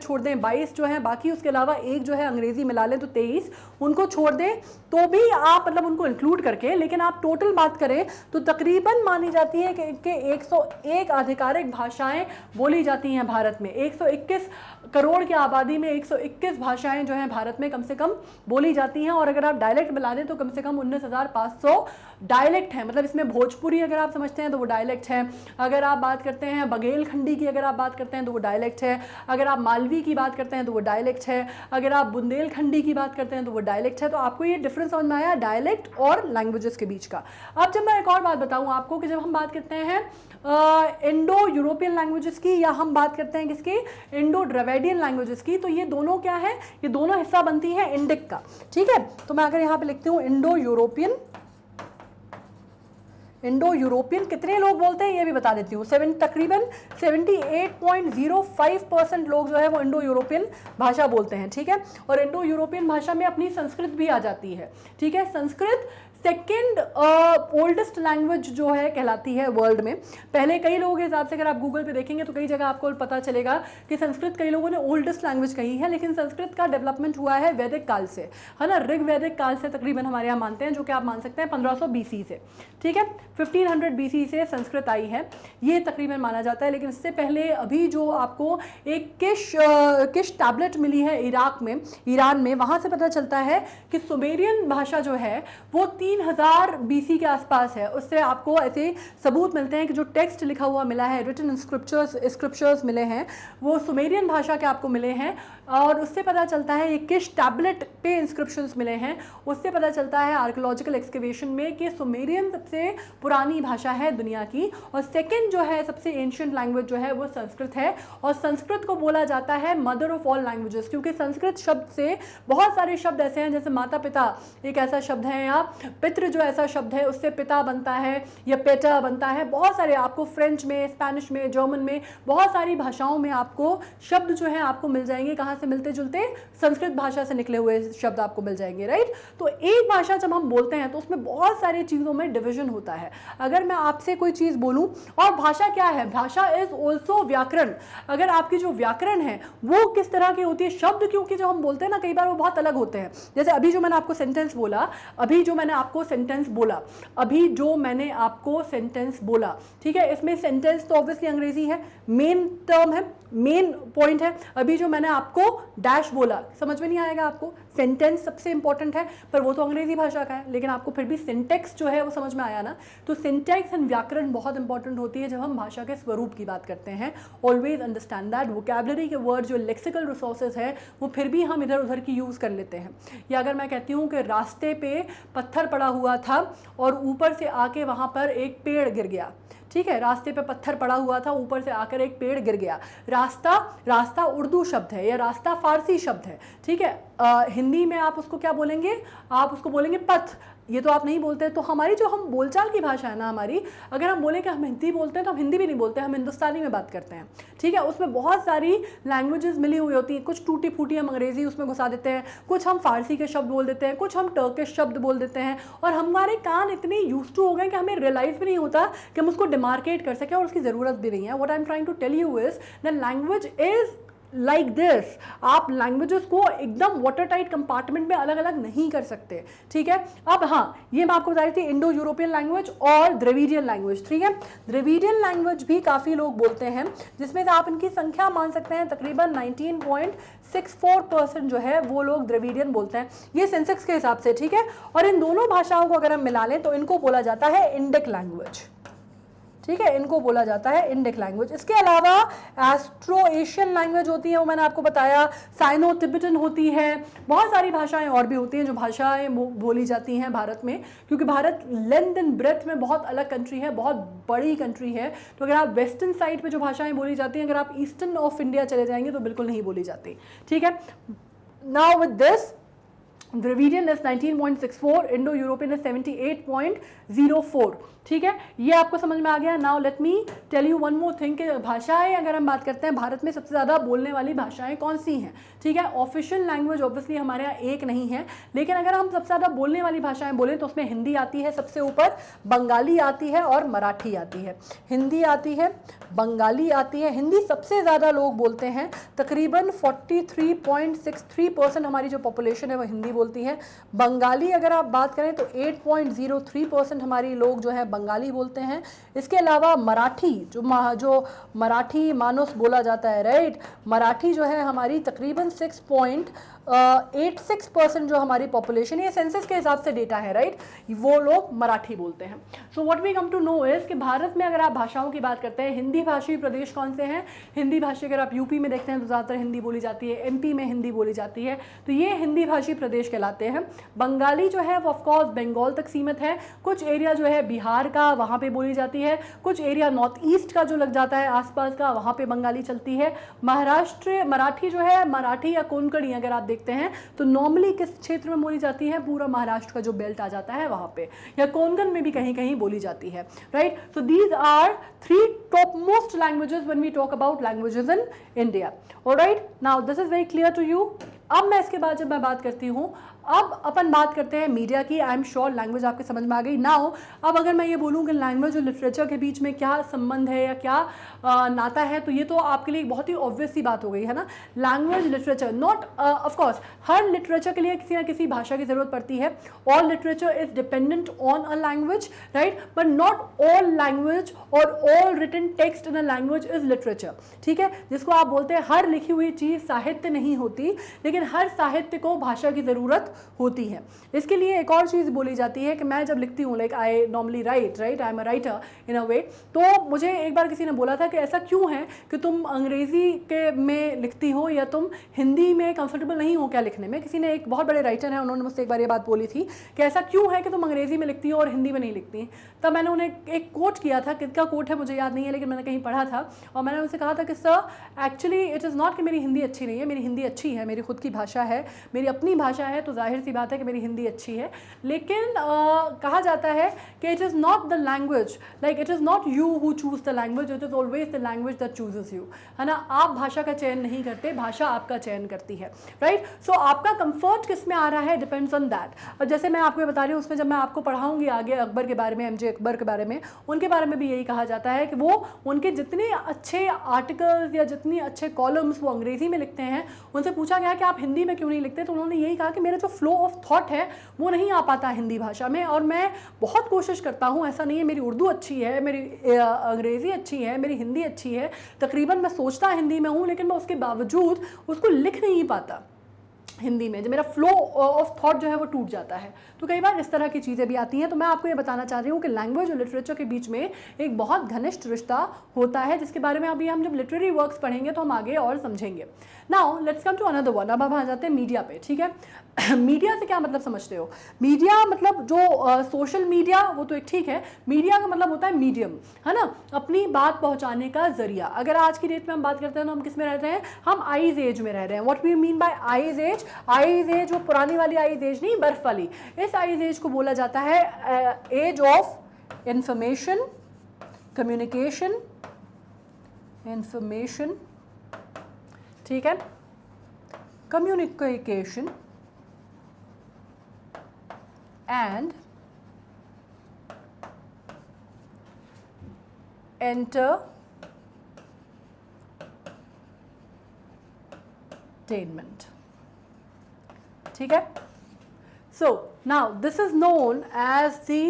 छोड़ दें 22 जो है, बाकी उसके अलावा एक जो है अंग्रेजी मिला लें तो 23, उनको छोड़ दें तो भी आप मतलब उनको इंक्लूड करके, लेकिन आप टोटल बात करें तो तकरीबन मानी जाती है कि 101 आधिकारिक भाषाएं बोली जाती हैं भारत में। 121 करोड़ की आबादी में 121 भाषाएं जो हैं भारत में कम से कम बोली जाती हैं। और अगर आप डायलेक्ट मिला दें तो कम से कम 19,500 डायलेक्ट हैं। मतलब इसमें भोजपुरी अगर आप समझते हैं तो वो डायलेक्ट है, अगर आप बात करते हैं बघेलखंडी की अगर आप बात करते हैं तो वो डायलेक्ट है, अगर आप मालवी की बात करते हैं तो वो डायलेक्ट है, अगर आप बुंदेलखंडी की बात करते हैं तो वो डायलेक्ट है। तो आपको ये डिफरेंस समझ में आया डायलेक्ट और लैंग्वेजेस के बीच का। अब जब मैं एक और बात बताऊं आपको कि जब हम बात करते हैं इंडो यूरोपियन लैंग्वेजेस की, या हम बात करते हैं किसकी, इंडो ड्राविडियन लैंग्वेजेस की, तो ये दोनों क्या है, ये दोनों हिस्सा बनती है इंडिक का। ठीक है, तो मैं अगर यहाँ पे लिखती हूँ इंडो यूरोपियन कितने लोग बोलते हैं ये भी बता देती हूँ। तकरीबन 78.05% लोग जो है वो इंडो यूरोपियन भाषा बोलते हैं। ठीक है, और इंडो यूरोपियन भाषा में अपनी संस्कृत भी आ जाती है। ठीक है, संस्कृत सेकेंड ओल्डेस्ट लैंग्वेज जो है कहलाती है वर्ल्ड में। पहले कई लोगों के हिसाब से अगर आप गूगल पे देखेंगे तो कई जगह आपको पता चलेगा कि संस्कृत कई लोगों ने ओल्डेस्ट लैंग्वेज कही है, लेकिन संस्कृत का डेवलपमेंट हुआ है वैदिक काल से, है ना, ऋग वैदिक काल से तकरीबन हमारे यहाँ मानते हैं, जो कि आप मान सकते हैं 1500 BC से। ठीक है, 1500 BC से संस्कृत आई है, ये तकरीबन माना जाता है। लेकिन इससे पहले अभी जो आपको एक किश टैबलेट मिली है इराक में, ईरान में, वहाँ से पता चलता है कि सुमेरियन भाषा जो है वो 3000 BC के आसपास है। उससे आपको ऐसे सबूत मिलते हैं कि जो टेक्स्ट लिखा हुआ मिला है, रिटन स्क्रिप्चर्स मिले हैं, वो सुमेरियन भाषा के आपको मिले हैं। और उससे पता चलता है ये किश टैबलेट पे इंस्क्रिप्शंस मिले हैं, उससे पता चलता है आर्कियोलॉजिकल एक्सकेवेशन में कि सुमेरियन सबसे पुरानी भाषा है दुनिया की। और सेकंड जो है सबसे एंशिएंट लैंग्वेज जो है वो संस्कृत है। और संस्कृत को बोला जाता है मदर ऑफ ऑल लैंग्वेजेस, क्योंकि संस्कृत शब्द से बहुत सारे शब्द ऐसे हैं, जैसे माता पिता एक ऐसा शब्द है, या पितृ जो ऐसा शब्द है उससे पिता बनता है या पेटा बनता है। बहुत सारे आपको फ्रेंच में, स्पेनिश में, जर्मन में, बहुत सारी भाषाओं में आपको शब्द जो है आपको मिल जाएंगे। कहाँ से मिलते जुलते? संस्कृत भाषा से निकले हुए शब्द आपको मिल जाएंगे, राइट। तो एक भाषा जब हम बोलते हैं तो उसमें बहुत सारी चीज़ों में डिवीजन होता है। अगर मैं आपसे कोई चीज़ बोलूँ, और भाषा क्या है, भाषा इज ऑल्सो व्याकरण। अगर आपकी जो व्याकरण है वो किस तरह की होती है, शब्द क्योंकि जो हम बोलते हैं ना कई बार वो बहुत अलग होते हैं। जैसे अभी जो मैंने आपको सेंटेंस बोला, ठीक है, इसमें सेंटेंस तो ऑब्वियसली अंग्रेजी है, मेन टर्म है, मेन पॉइंट है। अभी जो मैंने आपको डैश बोला, समझ में नहीं आएगा आपको, सेंटेंस सबसे इंपॉर्टेंट है, पर वो तो अंग्रेजी भाषा का है, लेकिन आपको फिर भी सिंटेक्स जो है वो समझ में आया ना। तो सिंटेक्स एंड व्याकरण बहुत इंपॉर्टेंट होती है जब हम भाषा के स्वरूप की बात करते हैं। ऑलवेज अंडरस्टैंड दैट वोकैबुलरी के वर्ड जो लेक्सिकल रिसोर्सेज है वो फिर भी हम इधर उधर की यूज़ कर लेते हैं। या अगर मैं कहती हूँ कि रास्ते पे पत्थर पड़ा हुआ था और ऊपर से आके वहाँ पर एक पेड़ गिर गया, ठीक है, रास्ते पे पत्थर पड़ा हुआ था, ऊपर से आकर एक पेड़ गिर गया। रास्ता उर्दू शब्द है या रास्ता फारसी शब्द है, ठीक है। हिंदी में आप उसको क्या बोलेंगे, आप उसको बोलेंगे पथ, ये तो आप नहीं बोलते। तो हमारी जो हम बोलचाल की भाषा है ना हमारी, अगर हम बोले कि हम हिंदी बोलते हैं तो हम हिंदी भी नहीं बोलते, हम हिंदुस्तानी में बात करते हैं, ठीक है। उसमें बहुत सारी लैंग्वेजेस मिली हुई होती हैं, कुछ टूटी फूटी हम अंग्रेजी उसमें घुसा देते हैं, कुछ हम फारसी के शब्द बोल देते हैं, कुछ हम टर्किश शब्द बोल देते हैं, और हमारे कान इतने यूज्ड टू हो गए कि हमें रियलाइज भी नहीं होता कि हम उसको डिमार्केट कर सकें, और उसकी ज़रूरत भी नहीं है। What I am trying to tell you is that language is like this. आप लैंग्वेजेस को एकदम वाटर टाइट कंपार्टमेंट में अलग अलग नहीं कर सकते, ठीक है। अब हाँ, ये मैं आपको बता रही थी इंडो यूरोपियन लैंग्वेज और द्रविडियन लैंग्वेज, ठीक है। द्रविडियन लैंग्वेज भी काफ़ी लोग बोलते हैं, जिसमें से आप इनकी संख्या मान सकते हैं तकरीबन 19.64% जो है वो लोग द्रविडियन बोलते हैं, ये सेंसेक्स के हिसाब से, ठीक है। और इन दोनों भाषाओं को अगर हम मिला लें तो इनको बोला जाता है इंडिक लैंग्वेज, ठीक है, इनको बोला जाता है इंडिक लैंग्वेज। इसके अलावा एस्ट्रो एशियन लैंग्वेज होती है, वो मैंने आपको बताया, साइनो तिब्बतन होती है, बहुत सारी भाषाएं और भी होती हैं जो भाषाएं बोली जाती हैं भारत में, क्योंकि भारत लेंथ एंड ब्रेथ में बहुत अलग कंट्री है, बहुत बड़ी कंट्री है। तो अगर आप वेस्टर्न साइड पे जो भाषाएं बोली जाती हैं, अगर आप ईस्टर्न ऑफ इंडिया चले जाएंगे तो बिल्कुल नहीं बोली जाती, ठीक है। Now with this Dravidian is 19.64, Indo European is 78.04। ठीक है, ये आपको समझ में आ गया। Now let me tell you one more thing कि भाषाएं अगर हम बात करते हैं, भारत में सबसे ज़्यादा बोलने वाली भाषाएं कौन सी हैं। ठीक है, ऑफिशियल लैंग्वेज ऑब्वियसली हमारे यहाँ एक नहीं है, लेकिन अगर हम सबसे ज़्यादा बोलने वाली भाषाएं बोलें तो उसमें हिंदी आती है सबसे ऊपर, बंगाली आती है और मराठी आती है। हिंदी आती है, बंगाली आती है। हिंदी सबसे ज़्यादा लोग बोलते हैं, तकरीबन 43.63% हमारी जो पॉपुलेशन है वो हिंदी बोलती है। बंगाली अगर आप बात करें तो 8.03% हमारी लोग जो है बंगाली बोलते हैं। इसके अलावा मराठी जो मराठी मानुस बोला जाता है, राइट, मराठी जो है हमारी तकरीबन 6.86% जो हमारी पॉपुलेशन है, ये सेंसस के हिसाब से डेटा है, राइट, वो लोग मराठी बोलते हैं। So what we come to know is कि भारत में अगर आप भाषाओं की बात करते हैं, हिंदी भाषी प्रदेश कौन से हैं। हिंदी भाषी अगर आप यूपी में देखते हैं तो ज़्यादातर हिंदी बोली जाती है, एमपी में हिंदी बोली जाती है, तो ये हिंदी भाषी प्रदेश कहलाते हैं। बंगाली जो है वो ऑफकोर्स बंगाल तक सीमित है, कुछ एरिया जो है बिहार का वहाँ पे बोली जाती है, कुछ एरिया नॉर्थ ईस्ट का जो लग जाता है आसपास का, वहाँ पे बंगाली चलती है। महाराष्ट्र मराठी जो है, मराठी या कोंकणी अगर आप देखते हैं तो नॉर्मली किस क्षेत्र में बोली जाती है, पूरा महाराष्ट्र का जो बेल्ट आ जाता है वहाँ पे, या कोंकण में भी कहीं कहीं बोली जाती है, right. So these are 3 top most languages when we talk about languages in India. Alright, now this is very clear to you. अब मैं इसके बाद जब मैं बात करती हूँ, अब अपन बात करते हैं मीडिया की। आई एम श्योर लैंग्वेज आपके समझ में आ गई। नाउ अब अगर मैं ये बोलूँ कि लैंग्वेज और लिटरेचर के बीच में क्या संबंध है या क्या नाता है, तो ये तो आपके लिए एक बहुत ही ऑब्वियस सी बात हो गई है ना। Language literature not of course her literature के लिए किसी ना किसी भाषा की ज़रूरत पड़ती है। All literature is dependent on a language, right, but not all language और all written text in a language is literature. ठीक है, जिसको आप बोलते हैं हर लिखी हुई चीज़ साहित्य नहीं होती, लेकिन हर साहित्य को भाषा की ज़रूरत होती है। इसके लिए एक और चीज़ बोली जाती है कि मैं जब लिखती हूँ, like I normally write, I am a writer in a way, तो मुझे एक बार किसी ने बोला था कि ऐसा क्यों है कि तुम अंग्रेज़ी के में लिखती हो या तुम हिंदी में कंफर्टेबल नहीं हो क्या लिखने में। किसी ने, एक बहुत बड़े राइटर हैं, उन्होंने मुझसे एक बार ये बात बोली थी कि ऐसा क्यों है कि तुम अंग्रेज़ी में लिखती हो और हिंदी में नहीं लिखती। तब मैंने उन्हें एक कोट किया था, किसका कोट है मुझे याद नहीं है, लेकिन मैंने कहीं पढ़ा था, और मैंने उनसे कहा था कि sir actually it is not कि मेरी हिंदी अच्छी नहीं है, मेरी हिंदी अच्छी है, मेरी खुद की भाषा है, मेरी अपनी भाषा है, तो जाहिर सी बात है कि मेरी हिंदी अच्छी है। लेकिन कहा जाता है कि it is not the language, like it is not you who choose the language, it is always the language that chooses you, है ना। आप भाषा का चयन नहीं करते, भाषा आपका चयन करती है, राइट। सो आपका कंफर्ट किस में आ रहा है डिपेंड्स ऑन दैट। और जैसे मैं आपको बता रही हूँ, उसमें जब मैं आपको पढ़ाऊंगी आगे अकबर के बारे में, एमजे अकबर के बारे में, उनके बारे में भी यही कहा जाता है कि वो उनके जितने अच्छे आर्टिकल्स या जितने अच्छे कॉलम्स वो अंग्रेज़ी में लिखते हैं, उनसे पूछा गया कि आप हिंदी में क्यों नहीं लिखते, तो उन्होंने यही कहा कि मेरा जो फ्लो ऑफ थॉट है वो नहीं आ पाता हिंदी भाषा में, और मैं बहुत कोशिश करता हूँ, ऐसा नहीं है मेरी उर्दू अच्छी है, मेरी अंग्रेज़ी अच्छी है, मेरी हिंदी अच्छी है, तकरीबन मैं सोचता हिंदी में हूँ, लेकिन मैं उसके बावजूद उसको लिख नहीं पाता हिंदी में, जो मेरा फ्लो ऑफ थॉट जो है वो टूट जाता है। तो कई बार इस तरह की चीज़ें भी आती हैं। तो मैं आपको ये बताना चाह रही हूँ कि लैंग्वेज और लिटरेचर के बीच में एक बहुत घनिष्ठ रिश्ता होता है, जिसके बारे में अभी हम जब लिटरेरी वर्क्स पढ़ेंगे तो हम आगे और समझेंगे। Now let's come to another one. अब हम आ जाते हैं मीडिया पे, ठीक है। मीडिया से क्या मतलब समझते हो? मीडिया मतलब जो सोशल मीडिया वो तो एक ठीक है, मीडिया का मतलब होता है मीडियम, है ना, अपनी बात पहुंचाने का जरिया। अगर आज की डेट में हम बात करते हैं तो हम किस में रह रहे हैं? हम आइज एज में रह रहे हैं। What we mean by ice age? Ice age वो पुरानी वाली आइज एज नहीं, बर्फ वाली। इस आइज एज को बोला जाता है age of information, communication, information, ठीक है, कम्युनिकेशन and entertainment, ठीक है। So now this is known as the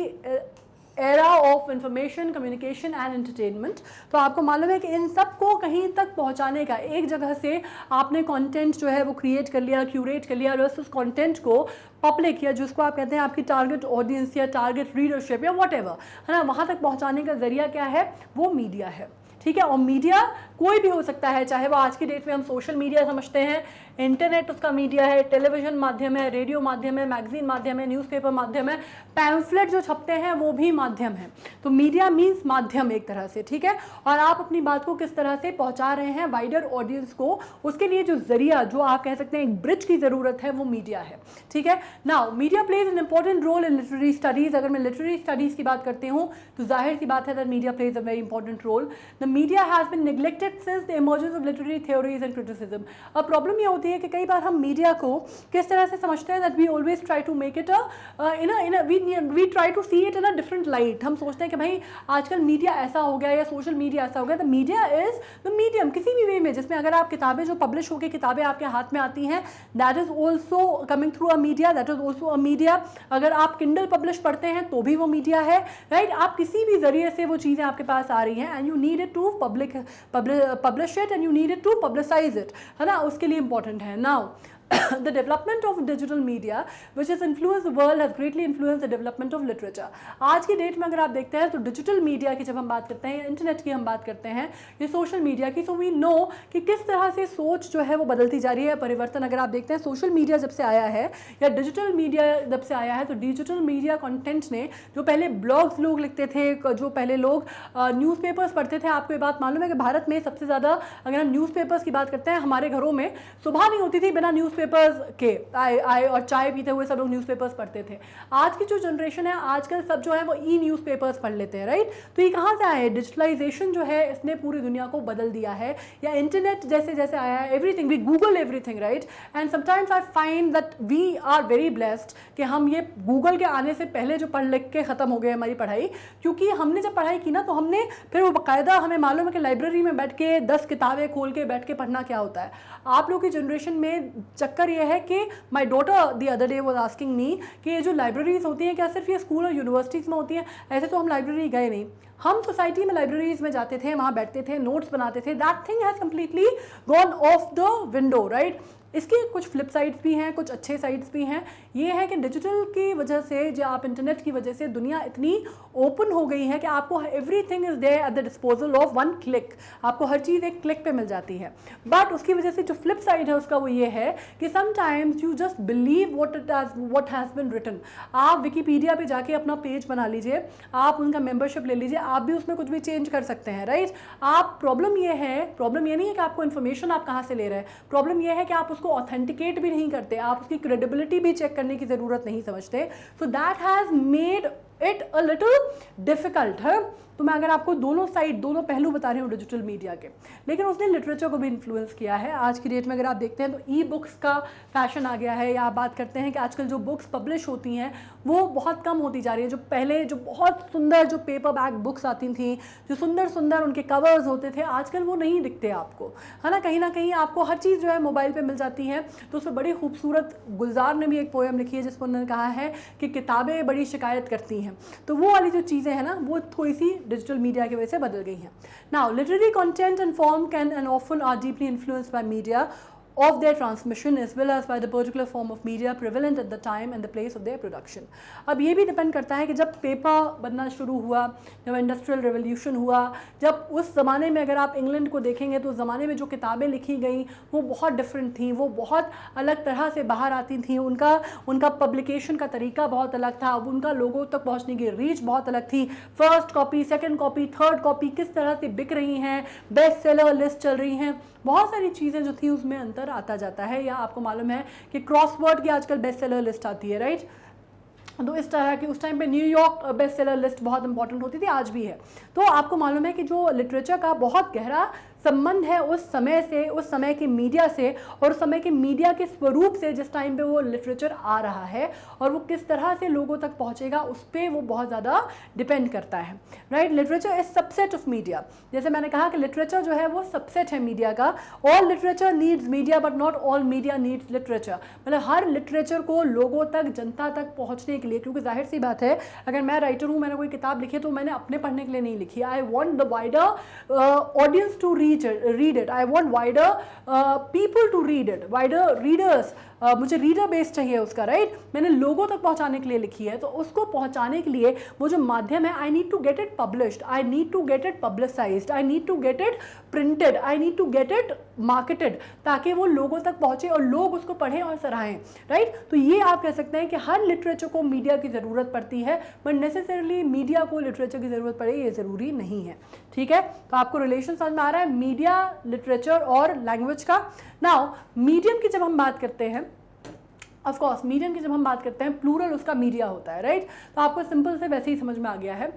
era of information, communication and entertainment. तो आपको मालूम है कि इन सब को कहीं तक पहुंचाने का, एक जगह से आपने कंटेंट जो है वो क्रिएट कर लिया, क्यूरेट कर लिया, और उस कंटेंट को पब्लिक या जिसको आप कहते हैं आपकी टारगेट ऑडियंस या टारगेट रीडरशिप या व्हाटएवर, है ना, वहाँ तक पहुँचाने का जरिया क्या है? वो मीडिया है, ठीक है। और मीडिया कोई भी हो सकता है, चाहे वो आज की डेट में हम सोशल मीडिया समझते हैं, इंटरनेट उसका मीडिया है, टेलीविजन माध्यम है, रेडियो माध्यम है, मैगजीन माध्यम है, न्यूज़पेपर माध्यम है, पैम्फलेट जो छपते हैं वो भी माध्यम है। तो मीडिया मीन्स माध्यम एक तरह से, ठीक है। और आप अपनी बात को किस तरह से पहुंचा रहे हैं वाइडर ऑडियंस को, उसके लिए जो जरिया, जो आप कह सकते हैं एक ब्रिज की जरूरत है, वो मीडिया है, ठीक है। Now media plays an important role in literary studies. अगर मैं लिटरेरी स्टडीज की बात करती हूँ तो जाहिर सी बात है that media plays a very important role. The media has been neglected since the emergence of literary theories and criticism. अब प्रॉब्लम ये होती है कि कई बार हम मीडिया को किस तरह से समझते हैं that we always try to make it we try to see it in a different light. हम सोचते हैं कि भाई आजकल मीडिया ऐसा हो गया या सोशल मीडिया ऐसा हो गया। The media is the medium, किसी भी वे में जिसमें अगर आप किताबें जो पब्लिश होकर किताबें आपके हाथ में आती हैं, that is also coming through a media, that is also a media. अगर आप किंडल पब्लिश पढ़ते हैं तो भी वो मीडिया है, राइट। आप किसी भी जरिए से वो चीज़ें आपके पास आ रही हैं and you need it to publish it and you need it to publicise it, है ना, उसके लिए इंपॉर्टेंट है। Now the development of digital media which has influenced the world has greatly influenced the development of literature। आज की date में अगर आप देखते हैं तो डिजिटल मीडिया की जब हम बात करते हैं, इंटरनेट की हम बात करते हैं, ये सोशल मीडिया की, सो वी नो कि किस तरह से सोच जो है वो बदलती जा रही है, परिवर्तन। अगर आप देखते हैं सोशल मीडिया जब से आया है या डिजिटल मीडिया जब से आया है तो डिजिटल मीडिया कंटेंट ने, जो पहले ब्लॉग्स लोग लिखते थे, जो पहले लोग न्यूज़पेपर्स पढ़ते थे, आपको ये बात मालूम है कि भारत में सबसे ज़्यादा अगर हम न्यूज़पेपर्स की बात करते हैं, हमारे घरों में सुबह नहीं होती थी बिना न्यूज़पेपर्स के आए और चाय पीते हुए सब लोग न्यूज़पेपर्स पढ़ते थे। आज की जो जनरेशन है, आजकल सब जो है वो ई न्यूज़पेपर्स पढ़ लेते हैं, राइट। तो ये कहाँ से आया है? डिजिटलाइजेशन जो है इसने पूरी दुनिया को बदल दिया है, या इंटरनेट जैसे जैसे आया है, everything we Google everything, right. And sometimes I find that we are very blessed कि हम ये गूगल के आने से पहले जो पढ़ लिख के ख़त्म हो गए हमारी पढ़ाई, क्योंकि हमने जब पढ़ाई की ना तो हमने फिर वो बाकायदा हमें मालूम है कि लाइब्रेरी में बैठ के 10 किताबें खोल के बैठ के पढ़ना क्या होता है। आप लोग की जनरेशन में चक्कर ये है कि my daughter the other day was asking me कि ये जो लाइब्रेरीज होती हैं क्या सिर्फ ये स्कूल और यूनिवर्सिटीज़ में होती हैं? ऐसे तो हम लाइब्रेरी गए नहीं, हम सोसाइटी में लाइब्रेरीज में जाते थे, वहाँ बैठते थे, नोट्स बनाते थे। That thing has completely gone of the window, right. इसके कुछ फ्लिप साइड्स भी हैं, कुछ अच्छे साइड्स भी हैं। ये है कि डिजिटल की वजह से, जो आप इंटरनेट की वजह से दुनिया इतनी ओपन हो गई है कि आपको everything is there at the disposal of one click. आपको हर चीज़ एक क्लिक पे मिल जाती है। बट उसकी वजह से जो फ्लिप साइड है उसका वो ये है कि sometimes you just believe what has been written. आप विकीपीडिया पे जाके अपना पेज बना लीजिए, आप उनका मेंबरशिप ले लीजिए, आप भी उसमें कुछ भी चेंज कर सकते हैं, राइट। आप प्रॉब्लम ये नहीं है कि आपको इन्फॉर्मेशन आप कहाँ से ले रहे हैं, प्रॉब्लम ये है कि आप उसको ऑथेंटिकेट भी नहीं करते, आप उसकी क्रेडिबिलिटी भी चेक करने की ज़रूरत नहीं समझते। So that has made it a little difficult है। तो मैं अगर आपको दोनों साइड, दोनों पहलू बता रही हूँ डिजिटल मीडिया के, लेकिन उसने लिटरेचर को भी इन्फ्लुएंस किया है। आज की डेट में अगर आप देखते हैं तो ई बुक्स का फैशन आ गया है, या आप बात करते हैं कि आजकल जो बुक्स पब्लिश होती हैं वो बहुत कम होती जा रही है। जो पहले जो बहुत सुंदर जो पेपर बैक बुक्स आती थी, जो सुंदर सुंदर उनके कवर्स होते थे, आजकल वो नहीं दिखते आपको, है ना। कहीं आपको हर चीज़ जो है मोबाइल पर मिल जाती है। तो उसमें बड़ी खूबसूरत, गुलजार ने भी एक पोएम लिखी है जिसमें उन्होंने कहा है कि किताबें बड़ी शिकायत करती हैं। तो वो वाली जो चीज़ें हैं ना, वो थोड़ी सी डिजिटल मीडिया की वजह से बदल गई हैं। Now literary content and form can and often are deeply influenced by media of their transmission as well as by the particular form of media prevalent at the time and the place of their production। अब ये भी depend करता है कि जब paper बनना शुरू हुआ, जब इंडस्ट्रियल रेवोल्यूशन हुआ, जब उस ज़माने में अगर आप इंग्लैंड को देखेंगे तो उस ज़माने में जो किताबें लिखी गई वो बहुत डिफरेंट थी, वो बहुत अलग तरह से बाहर आती थी, उनका पब्लिकेशन का तरीका बहुत अलग था, उनका लोगों तक पहुँचने की रीच बहुत अलग थी। First copy, second copy, third copy किस तरह से बिक रही हैं, बेस्ट सेलर लिस्ट चल रही हैं, बहुत सारी चीज़ें जो थी उसमें अंतर आता जाता है। या आपको मालूम है कि क्रॉसवर्ड की आजकल बेस्ट सेलर लिस्ट आती है, राइट। तो इस तरह की उस टाइम पे न्यूयॉर्क बेस्ट सेलर लिस्ट बहुत इंपॉर्टेंट होती थी, आज भी है। तो आपको मालूम है कि जो लिटरेचर का बहुत गहरा संबंध है उस समय से, उस समय के मीडिया से, और उस समय के मीडिया के स्वरूप से जिस टाइम पे वो लिटरेचर आ रहा है, और वो किस तरह से लोगों तक पहुंचेगा उस पर वो बहुत ज़्यादा डिपेंड करता है, right. Literature is subset of media. जैसे मैंने कहा कि लिटरेचर जो है वो सबसेट है मीडिया का। All literature needs media but not all media needs literature. मतलब हर लिटरेचर को लोगों तक, जनता तक पहुँचने के लिए, क्योंकि जाहिर सी बात है अगर मैं राइटर हूँ, मैंने कोई किताब लिखी है तो मैंने अपने पढ़ने के लिए नहीं लिखी। I want the wider audience to read it. I want wider people to read it, wider readers. मुझे रीडर बेस चाहिए उसका, राइट? मैंने लोगों तक पहुंचाने के लिए लिखी है, तो उसको पहुंचाने के लिए वो जो माध्यम है, I need to get it published, I need to get it publicised, I need to get it printed, I need to get it marketed, ताकि वो लोगों तक पहुंचे और लोग उसको पढ़ें और सराहें, राइट? तो ये आप कह सकते हैं कि हर लिटरेचर को मीडिया की ज़रूरत पड़ती है, बट नेसेसरली मीडिया को लिटरेचर की ज़रूरत पड़े ये ज़रूरी नहीं है, ठीक है? तो आपको रिलेशन समझ में आ रहा है मीडिया, लिटरेचर और लैंग्वेज का। नाउ मीडियम की जब हम बात करते हैं, ऑफ कोर्स मीडियम की जब हम बात करते हैं, प्लूरल उसका मीडिया होता है, राइट? तो आपको सिंपल से वैसे ही समझ में आ गया है।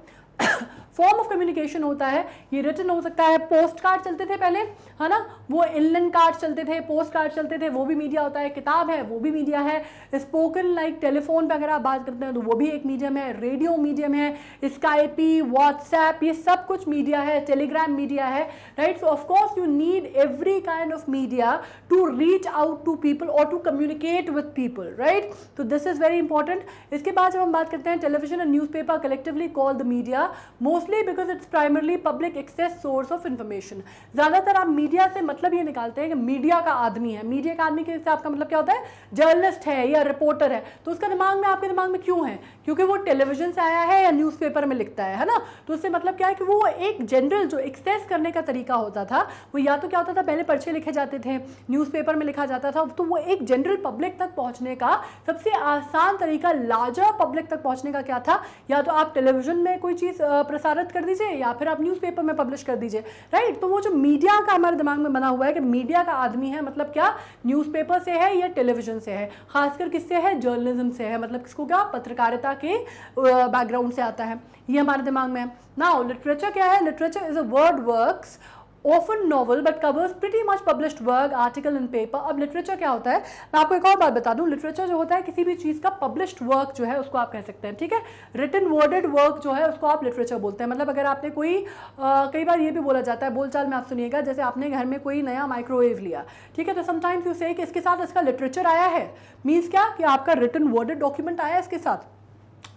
फॉर्म ऑफ कम्युनिकेशन होता है, ये रिटन हो सकता है, पोस्ट कार्ड चलते थे पहले, है ना, वो इनलैंड कार्ड चलते थे, पोस्ट कार्ड चलते थे, वो भी मीडिया होता है, किताब है वो भी मीडिया है, स्पोकन लाइक टेलीफोन पे अगर आप बात करते हैं तो वो भी एक मीडियम है, रेडियो मीडियम है, स्काइपी, व्हाट्सएप, ये सब कुछ मीडिया है, टेलीग्राम मीडिया है, right? So of course you need every kind of media to reach out to people और to communicate with people, right? तो दिस इज वेरी इंपॉर्टेंट। इसके बाद जब हम बात करते हैं television and newspaper collectively called the media, mostly because it's primarily public access source of information. ज़्यादातर आप मीडिया से मतलब ये निकालते हैं कि मीडिया का आदमी है, मीडिया का आदमी के हिसाब आपका मतलब क्या होता है, जर्नलिस्ट है या रिपोर्टर है, तो उसका दिमाग में, आपके दिमाग में क्यों है? क्योंकि वो टेलीविजन से आया है या न्यूज़पेपर में लिखता है ना? तो उससे मतलब क्या है कि वो एक जनरल जो एक्सेस करने का तरीका होता था, वो या तो क्या होता था, पहले पर्चे लिखे जाते थे, न्यूज़पेपर में लिखा जाता था, तो वो एक जनरल पब्लिक तक पहुंचने का सबसे आसान तरीका, लार्जर पब्लिक तक पहुंचने का क्या था, या तो आप टेलीविजन में कोई चीज़ प्रसारित कर दीजिए या फिर आप न्यूज़पेपर में पब्लिश कर दीजिए, राइट? तो वो जो मीडिया का हमारे दिमाग में बना हुआ है कि मीडिया का आदमी है, मतलब क्या, न्यूज़पेपर से है या टेलीविजन से है, खासकर किससे है, जर्नलिज्म से है, मतलब किसको, क्या, पत्रकारिता के बैकग्राउंड से आता है, ये हमारे दिमाग में है। नाउ लिटरेचर क्या है? Literature is a word works often novel but covers pretty much published work, article in paper। अब लिटरेचर क्या होता है, मैं आपको एक और बात बता दूं, लिटरेचर जो होता है किसी भी चीज़ का पब्लिश्ड वर्क जो है उसको आप कह सकते हैं, ठीक है? रिटन वर्डेड वर्क जो है उसको आप लिटरेचर बोलते हैं। मतलब अगर आपने कोई कई बार ये भी बोला जाता है, बोलचाल में आप सुनिएगा, जैसे आपने घर में कोई नया माइक्रोवेव लिया, ठीक है, तो समटाइम्स यू से कि इसके साथ इसका लिटरेचर आया है, मीन्स क्या कि आपका रिटन वर्डेड डॉक्यूमेंट आया है इसके साथ,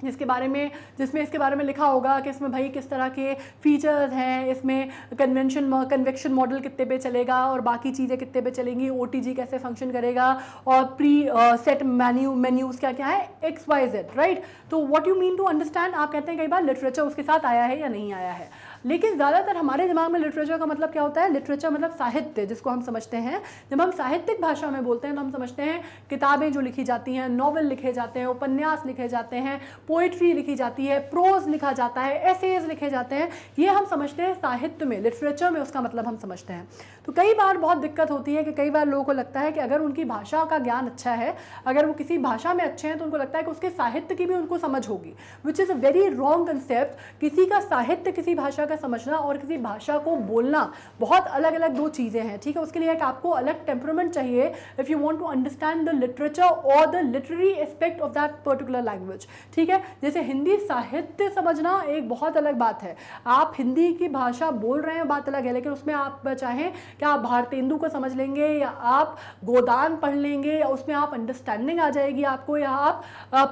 जिसमें इसके बारे में लिखा होगा कि इसमें भाई किस तरह के फीचर्स हैं, इसमें कन्वेक्शन मॉडल कितने पे चलेगा और बाकी चीज़ें कितने पे चलेंगी, OTG कैसे फंक्शन करेगा और प्री सेट मेन्यूज़ क्या क्या है, XYZ, राइट? तो what you mean to understand, आप कहते हैं कई बार लिटरेचर उसके साथ आया है या नहीं आया है, लेकिन ज़्यादातर हमारे दिमाग में लिटरेचर का मतलब क्या होता है, लिटरेचर मतलब साहित्य, जिसको हम समझते हैं, जब हम साहित्यिक भाषा में बोलते हैं तो हम समझते हैं किताबें जो लिखी जाती हैं, नॉवेल लिखे जाते हैं, उपन्यास लिखे जाते हैं, पोइट्री लिखी जाती है, प्रोज लिखा जाता है, एसेज लिखे जाते हैं, ये हम समझते हैं साहित्य में, लिटरेचर में उसका मतलब हम समझते हैं। तो कई बार बहुत दिक्कत होती है कि कई बार लोगों को लगता है कि अगर उनकी भाषा का ज्ञान अच्छा है, अगर वो किसी भाषा में अच्छे हैं, तो उनको लगता है कि उसके साहित्य की भी उनको समझ होगी, which is a very wrong concept. किसी का साहित्य, किसी भाषा का समझना और किसी भाषा को बोलना बहुत अलग अलग दो चीज़ें हैं, ठीक है? उसके लिए एक आपको अलग टेम्परामेंट चाहिए if you want to understand the literature और the literary aspect of that particular language, ठीक है? जैसे हिंदी साहित्य समझना एक बहुत अलग बात है, आप हिंदी की भाषा बोल रहे हैं बात अलग है, लेकिन उसमें आप चाहें कि आप भारतेंदु को समझ लेंगे या आप गोदान पढ़ लेंगे या उसमें आप अंडरस्टैंडिंग आ जाएगी आपको, या आप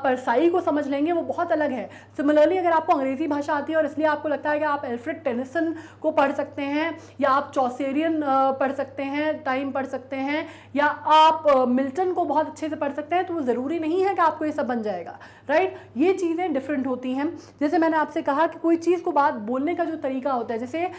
परसाई को समझ लेंगे, वो बहुत अलग है। सिमिलरली अगर आपको अंग्रेज़ी भाषा आती है और इसलिए आपको लगता है कि आप एल्फ्रेड टेनिसन को पढ़ सकते हैं या आप चौसेरियन पढ़ सकते हैं, टाइम पढ़ सकते हैं, या आप मिल्टन को बहुत अच्छे से पढ़ सकते हैं, तो वो ज़रूरी नहीं है कि आपको ये सब बन जाएगा, राइट? ये चीज़ें डिफरेंट होती हैं। जैसे मैंने आपसे कहा कि कोई चीज़ को बात बोलने का जो तरीका होता है, जैसे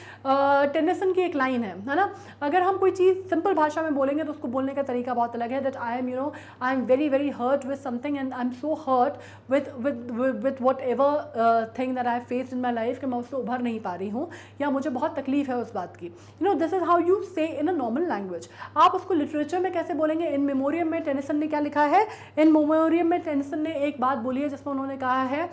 टेनिसन की एक लाइन है ना, अगर हम कोई चीज़ सिंपल भाषा में बोलेंगे तो उसको बोलने का तरीका बहुत अलग है, that I am very very hurt with something and I am so hurt with whatever thing that I have faced in my life, कि मैं उससे उभर नहीं पा रही हूँ या मुझे बहुत तकलीफ है उस बात की। दिस इज हाउ यू से इन अ नॉर्मल लैंग्वेज। आप उसको लिटरेचर में कैसे बोलेंगे? इन मेमोरियम में टेनिसन ने क्या लिखा है? इन मेमोरियम में टेनिसन ने एक बात बोली है जिसमें उन्होंने कहा है,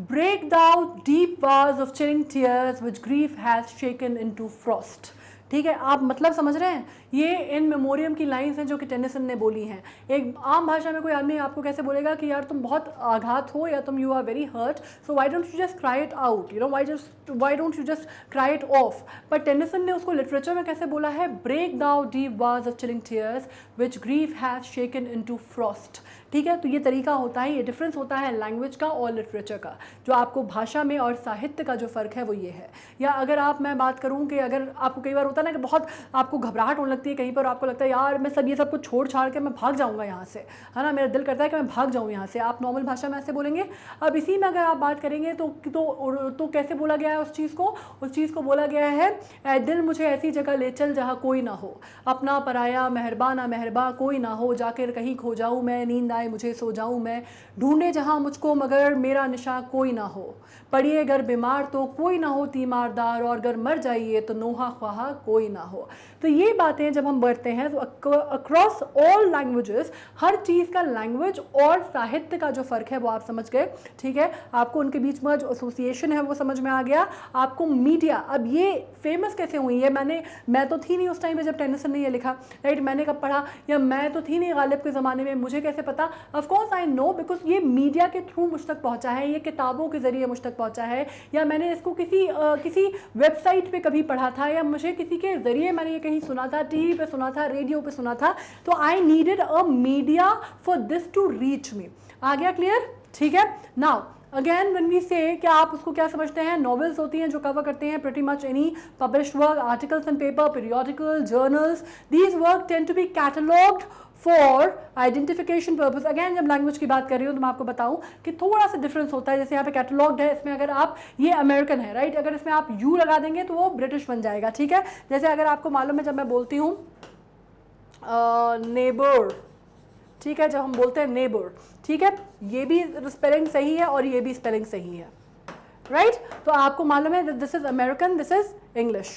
break thou deep vase of chilling tears which grief has shaken into frost। ठीक है, आप मतलब समझ रहे हैं? ये इन मेमोरियम की लाइंस हैं जो कि टेनिसन ने बोली हैं। एक आम भाषा में कोई आदमी आपको कैसे बोलेगा कि यार तुम बहुत आघात हो या तुम you are very hurt, so why don't you just cry it out, why don't you just cry it off. पर टेनिसन ने उसको लिटरेचर में कैसे बोला है? Break thou deep vase of chilling tears which grief has shaken into frost. ठीक है, तो ये तरीका होता है, ये डिफरेंस होता है लैंग्वेज का और लिटरेचर का। जो आपको भाषा में और साहित्य का जो फ़र्क है वो ये है। या अगर मैं बात करूँ कि अगर आपको कई बार होता है होता है ना कि बहुत आपको घबराहट होने लगती है कहीं पर, आपको लगता है यार मैं सब ये सब कुछ छोड़ छाड़ के मैं भाग जाऊँगा यहाँ से, है ना, मेरा दिल करता है कि मैं भाग जाऊँ यहाँ से, आप नॉर्मल भाषा में ऐसे बोलेंगे। अब इसी में अगर आप बात करेंगे तो कैसे बोला गया है उस चीज़ को बोला गया है, ऐ दिल मुझे ऐसी जगह ले चल जहाँ कोई ना हो, अपना पराया मेहरबा ना मेहरबा कोई ना हो, जाकर कहीं खो जाऊँ मैं, नींद आए मुझे सो जाऊँ मैं, ढूंढे जहाँ मुझको मगर मेरा निशा कोई ना हो, पड़िए अगर बीमार तो कोई ना हो तीमारदार, और अगर मर जाइए तो नोहा ख्वाहा कोई ना हो। तो ये बातें जब हम बढ़ते हैं तो अक्रॉस ऑल लैंग्वेजेस, हर चीज़ का लैंग्वेज और साहित्य का जो फ़र्क है वो आप समझ गए, ठीक है। आपको उनके बीच में जो एसोसिएशन है वो समझ में आ गया। आपको मीडिया, अब ये फेमस कैसे हुई है, मैं तो थी नहीं उस टाइम पे जब टेनिसन ने ये लिखा, राइट, मैंने कब पढ़ा, या मैं तो थी नहीं गालिब के ज़माने में, मुझे कैसे पता, of course I know, because ये मीडिया के थ्रू मुझ तक पहुँचा है, ये किताबों के ज़रिए मुझ तक पहुँचा है, या मैंने इसको किसी वेबसाइट पे कभी पढ़ा था, या मुझे किसी के ज़रिए मैंने ये कहीं सुना था, टीवी पे सुना था, रेडियो पे सुना था, तो I needed a media for this to reach me. आ गया क्लियर, ठीक है। नाउ अगेन व्हेन वी से, क्या आप उसको क्या समझते हैं, नॉवेल्स होती हैं जो कवर करते हैं pretty much any published work, articles in paper, periodical, journals, these work tend to be catalogued for identification purpose. Again जब लैंग्वेज की बात कर रही हूँ तो मैं आपको बताऊँ कि थोड़ा सा डिफरेंस होता है। जैसे यहाँ पे कैटलॉग्ड है, इसमें अगर आप, ये अमेरिकन है, राइट, अगर इसमें आप यू लगा देंगे तो वो ब्रिटिश बन जाएगा, ठीक है। जैसे अगर आपको मालूम है जब मैं बोलती हूँ नेबर, ठीक है, जब हम बोलते हैं नेबर, ठीक है, ये भी स्पेलिंग सही है और ये भी स्पेलिंग सही है, राइट। तो आपको मालूम है this is American, this is English,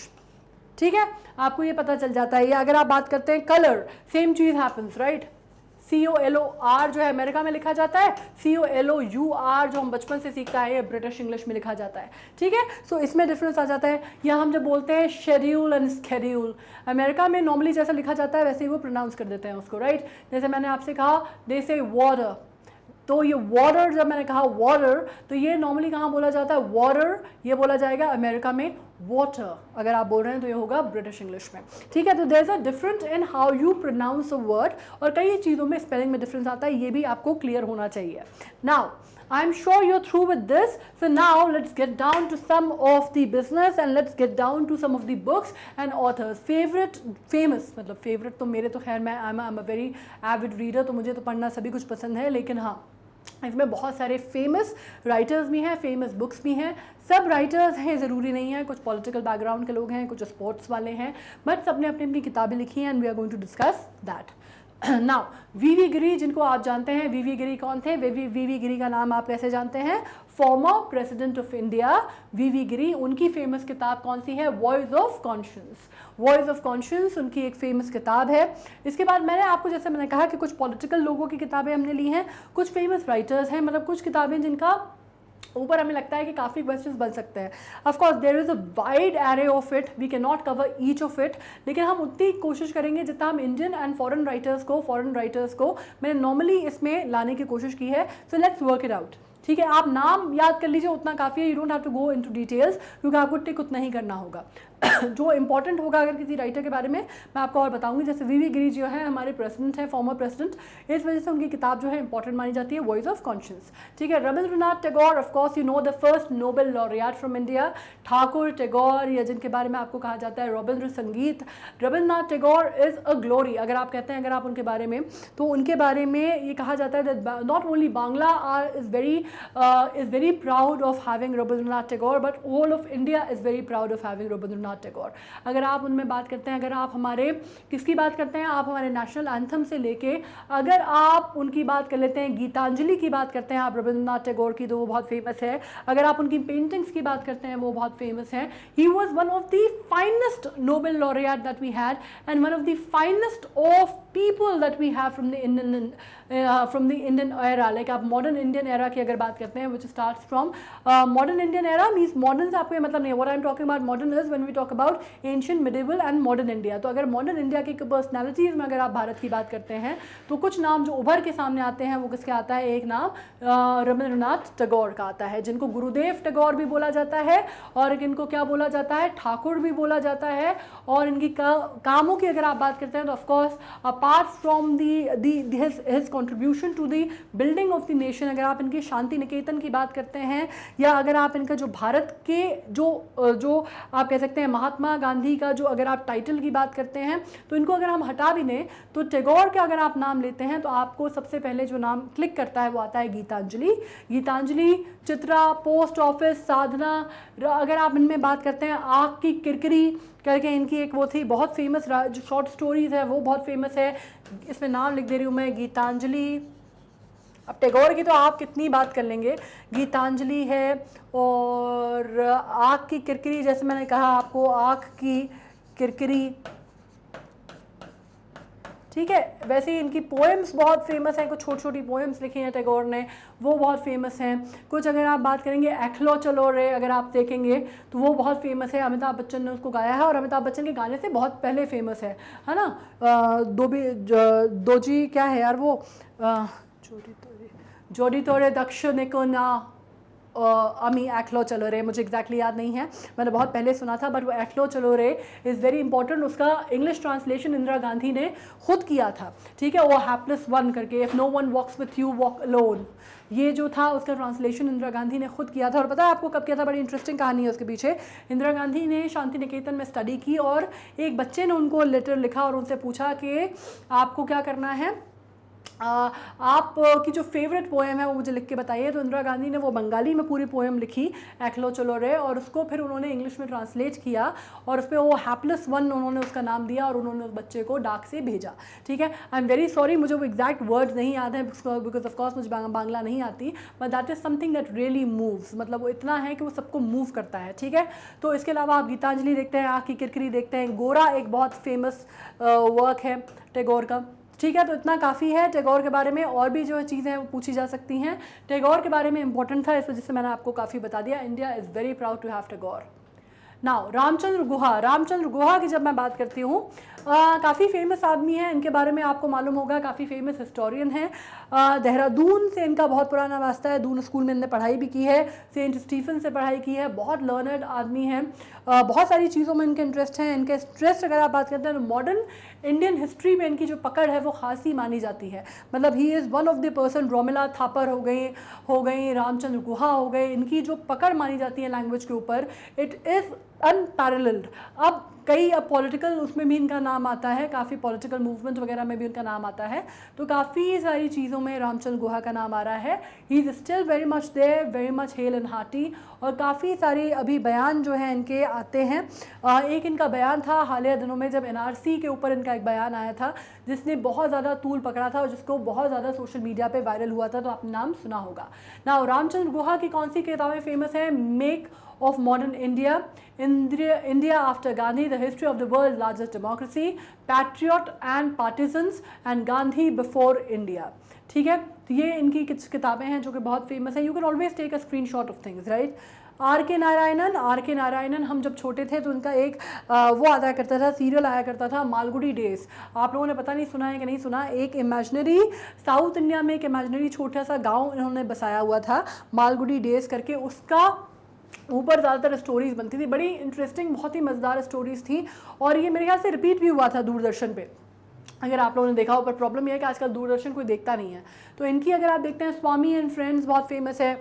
ठीक है, आपको ये पता चल जाता है। या अगर आप बात करते हैं कलर, सेम चीज हैपन्स, राइट, COLOR जो है अमेरिका में लिखा जाता है, COLOUR जो हम बचपन से सीखता है ये ब्रिटिश इंग्लिश में लिखा जाता है, ठीक है। सो इसमें डिफरेंस आ जाता है। या हम जब बोलते हैं शेड्यूल एंड स्केड्यूल, अमेरिका में नॉर्मली जैसा लिखा जाता है वैसे ही वो प्रोनाउंस कर देते हैं उसको, राइट। जैसे मैंने आपसे कहा दे से वाटर, तो ये वाटर, जब मैंने कहा वाटर, तो ये नॉर्मली कहाँ बोला जाता है, वाटर, ये बोला जाएगा अमेरिका में वाटर, अगर आप बोल रहे हैं तो ये होगा ब्रिटिश इंग्लिश में, ठीक है। तो there is a different in how you pronounce a word, और कई चीज़ों में स्पेलिंग में डिफरेंस आता है, ये भी आपको क्लियर होना चाहिए। Now I'm sure you're through with this. So now let's get down to some of the business and let's get down to some of the books and authors. Famous मतलब favorite तो मेरे तो खैर मैं I'm a very avid reader, तो मुझे तो पढ़ना सभी कुछ पसंद है, लेकिन हाँ इसमें बहुत सारे फेमस राइटर्स भी हैं, फेमस बुक्स भी हैं। सब राइटर्स हैं ज़रूरी नहीं है, कुछ पॉलिटिकल बैकग्राउंड के लोग हैं, कुछ स्पोर्ट्स वाले हैं, बट सबने अपनी अपनी किताबें लिखी हैं and we are going to discuss that. Now V V Giri, जिनको आप जानते हैं, वीवी गिरी कौन थे, वीवी गिरी का नाम आप कैसे जानते हैं, फॉर्मर प्रेसिडेंट ऑफ इंडिया वीवी गिरी। उनकी फेमस किताब कौन सी है, voice of conscience. Voice of conscience उनकी एक फेमस किताब है। इसके बाद मैंने आपको, जैसे मैंने कहा कि कुछ पॉलिटिकल लोगों की किताबें हमने ली हैं, कुछ फेमस राइटर्स हैं, मतलब कुछ किताबें जिनका ऊपर हमें लगता है कि काफ़ी क्वेश्चंस बन सकते हैं। Of course there is a wide array of it, we can not cover each of it, लेकिन हम उतनी कोशिश करेंगे जितना हम इंडियन एंड फॉरेन राइटर्स को मैंने नॉर्मली इसमें लाने की कोशिश की है। So let's work it out, ठीक है। आप नाम याद कर लीजिए, उतना काफ़ी है, you don't have to go into details, क्योंकि आपको टिक उतना ही करना होगा। जो इंपॉर्टेंट होगा अगर किसी राइटर के बारे में मैं आपको और बताऊंगी। जैसे वीवी गिरी जो है हमारे प्रेसिडेंट हैं, फॉर्मर प्रेसिडेंट, इस वजह से उनकी किताब जो है इंपॉर्टेंट मानी जाती है, वॉइस ऑफ कॉन्शियंस, ठीक है। Rabindranath Tagore, of course you know, the first Nobel laureate from India. Thakur, Tagore, या जिनके बारे में आपको कहा जाता है रविंद्र संगीत, Rabindranath Tagore is a glory. अगर आप कहते हैं, अगर आप उनके बारे में, तो उनके बारे में ये कहा जाता है that not only Bangla is very proud of having Rabindranath Tagore, but all of India is very proud of having Rabindranath Tagore. अगर आप उनमें बात करते हैं, अगर आप हमारे किसकी बात करते हैं, आप हमारे नेशनल एंथम से लेके अगर आप उनकी बात कर लेते हैं, गीतांजलि की बात करते हैं आप रविंद्रनाथ टैगोर की, तो वो बहुत फेमस है। अगर आप उनकी पेंटिंग्स की बात करते हैं, वो बहुत फेमस है। He was one of the finest Nobel laureate that we had and one of the finest of people that we have from the Indian era, like आप modern Indian era की अगर बात करते हैं, which starts from modern Indian era means modern से आपको ये मतलब नहीं है, what I'm talking about modern is when we talk about ancient, medieval and modern India। तो अगर modern India की पर्सनैलिटीज़ में अगर आप भारत की बात करते हैं, तो कुछ नाम जो उभर के सामने आते हैं वो किसके आता है, एक नाम रविंद्रनाथ टैगोर का आता है, जिनको गुरुदेव टैगोर भी बोला जाता है और इनको क्या बोला जाता है, ठाकुर भी बोला जाता है। और इनकी कामों की अगर आप बात करते हैं तो of course apart from his contribution to the building of the nation, अगर आप इनकी शांति शांति निकेतन की बात करते हैं, या अगर आप इनका जो भारत के जो आप कह सकते हैं महात्मा गांधी का जो अगर आप टाइटल की बात करते हैं, तो इनको अगर हम हटा भी दें तो टैगोर का अगर आप नाम लेते हैं तो आपको सबसे पहले जो नाम क्लिक करता है वो आता है गीतांजलि। गीतांजलि, चित्रा, पोस्ट ऑफिस, साधना, अगर आप इनमें बात करते हैं आँख की किरकिरी करके इनकी एक वो थी बहुत फेमस, जो शॉर्ट स्टोरीज है वो बहुत फेमस है। इसमें नाम लिख दे रही हूँ मैं, गीतांजलि। अब टैगोर की तो आप कितनी बात कर लेंगे, गीतांजलि है, और आँख की किरकिरी, जैसे मैंने कहा आपको आँख की किरकिरी, ठीक है। वैसे ही इनकी पोएम्स बहुत फेमस हैं, कुछ छोटी छोटी पोएम्स लिखी हैं टैगोर ने, वो बहुत फेमस हैं। कुछ अगर आप बात करेंगे एक्लो चलो रे, अगर आप देखेंगे तो वो बहुत फेमस है, अमिताभ बच्चन ने उसको गाया है और अमिताभ बच्चन के गाने से बहुत पहले फेमस है ना। दोजी क्या है यार वो, जोड़ी तोड़े दक्ष निको ना अमी एक्लो चलो रे, मुझे एग्जैक्टली याद नहीं है, मैंने बहुत पहले सुना था, बट वो Ekla Chalo Re is very important. उसका इंग्लिश ट्रांसलेशन इंदिरा गांधी ने खुद किया था, ठीक है, वो हैप्लेस वन करके, if no one walks with you walk alone, ये जो था उसका ट्रांसलेशन इंदिरा गांधी ने खुद किया था। और पता है आपको कब किया था, बड़ी इंटरेस्टिंग कहानी है उसके पीछे। इंदिरा गांधी ने शांति निकेतन में स्टडी की और एक बच्चे ने उनको लेटर लिखा और उनसे पूछा कि आपको क्या करना है, आप की जो फेवरेट पोएम है वो मुझे लिख के बताइए। तो इंदिरा गांधी ने वो बंगाली में पूरी पोएम लिखी एक्लो चलो रे, और उसको फिर उन्होंने इंग्लिश में ट्रांसलेट किया और उस पर वो हैप्लेस वन उन्होंने उसका नाम दिया और उन्होंने उस बच्चे को डाक से भेजा, ठीक है। आई एम वेरी सॉरी, मुझे वो एग्जैक्ट वर्ड्स नहीं याद है बिकॉज ऑफ कोर्स मुझे बांग्ला नहीं आती, but that is something that really moves, मतलब वो इतना है कि वो सबको मूव करता है, ठीक है। तो इसके अलावा आप गीतांजलि देखते हैं, आँख की किरकिरी देखते हैं, गोरा एक बहुत फेमस वर्क है टैगोर का, ठीक है। तो इतना काफ़ी है टैगोर के बारे में, और भी जो चीज़ें हैं वो पूछी जा सकती हैं। टैगोर के बारे में इंपॉर्टेंट था, इस वजह से मैंने आपको काफ़ी बता दिया। India is very proud to have Tagore. Now Ramachandra Guha, Ramachandra Guha की जब मैं बात करती हूँ, काफ़ी फेमस आदमी है, इनके बारे में आपको मालूम होगा, काफ़ी फेमस हिस्टोरियन है। देहरादून से इनका बहुत पुराना वास्ता है, दून स्कूल में इनने पढ़ाई भी की है, सेंट स्टीफन से पढ़ाई की है, बहुत लर्नर्ड आदमी हैं, बहुत सारी चीज़ों में इनके इंटरेस्ट हैं। इनके इंटरेस्ट अगर आप बात करते हैं तो मॉडर्न इंडियन हिस्ट्री में इनकी जो पकड़ है वो खासी मानी जाती है, मतलब he is one of the person, Romila Thapar हो गई, रामचंद्र गुहा हो गए, इनकी जो पकड़ मानी जाती है लैंग्वेज के ऊपर, इट इज़ अनपैरेलल्ड। अब कई पॉलिटिकल उसमें भी इनका नाम आता है, काफ़ी पॉलिटिकल मूवमेंट वगैरह में भी उनका नाम आता है, तो काफ़ी सारी चीज़ों में रामचंद्र गुहा का नाम आ रहा है। He is still very much there, very much hale and hearty, और काफ़ी सारे अभी बयान जो हैं इनके आते हैं। एक इनका बयान था हालिया दिनों में, जब NRC के ऊपर इनका एक बयान आया था जिसने बहुत ज़्यादा तूल पकड़ा था और जिसको बहुत ज़्यादा सोशल मीडिया पे वायरल हुआ था, तो आपने नाम सुना होगा ना। रामचंद्र गुहा की कौन सी किताबें फेमस हैं? Make of modern India, India after Gandhi, the history of the world's largest democracy, Patriot and Partisans, and Gandhi before India, ठीक है। तो ये इनकी कुछ किताबें हैं जो कि बहुत फेमस है। You can always take a screenshot of things, right. R K Narayanan, हम जब छोटे थे तो उनका एक वो आया करता था, सीरियल आया करता था, मालगुडी डेज। आप लोगों ने पता नहीं सुना है कि नहीं सुना, एक इमेजिनरी साउथ इंडिया में एक इमेजिनरी छोटा सा गाँव इन्होंने बसाया हुआ था, मालगुडी डेज करके, उसका ऊपर ज़्यादातर स्टोरीज़ बनती थी, बड़ी इंटरेस्टिंग, बहुत ही मज़ेदार स्टोरीज़ थी, और ये मेरे ख्याल से रिपीट भी हुआ था दूरदर्शन पे, अगर आप लोगों ने देखा हो। पर प्रॉब्लम यह है कि आजकल दूरदर्शन कोई देखता नहीं है, तो इनकी अगर आप देखते हैं, स्वामी एंड फ्रेंड्स बहुत फेमस है,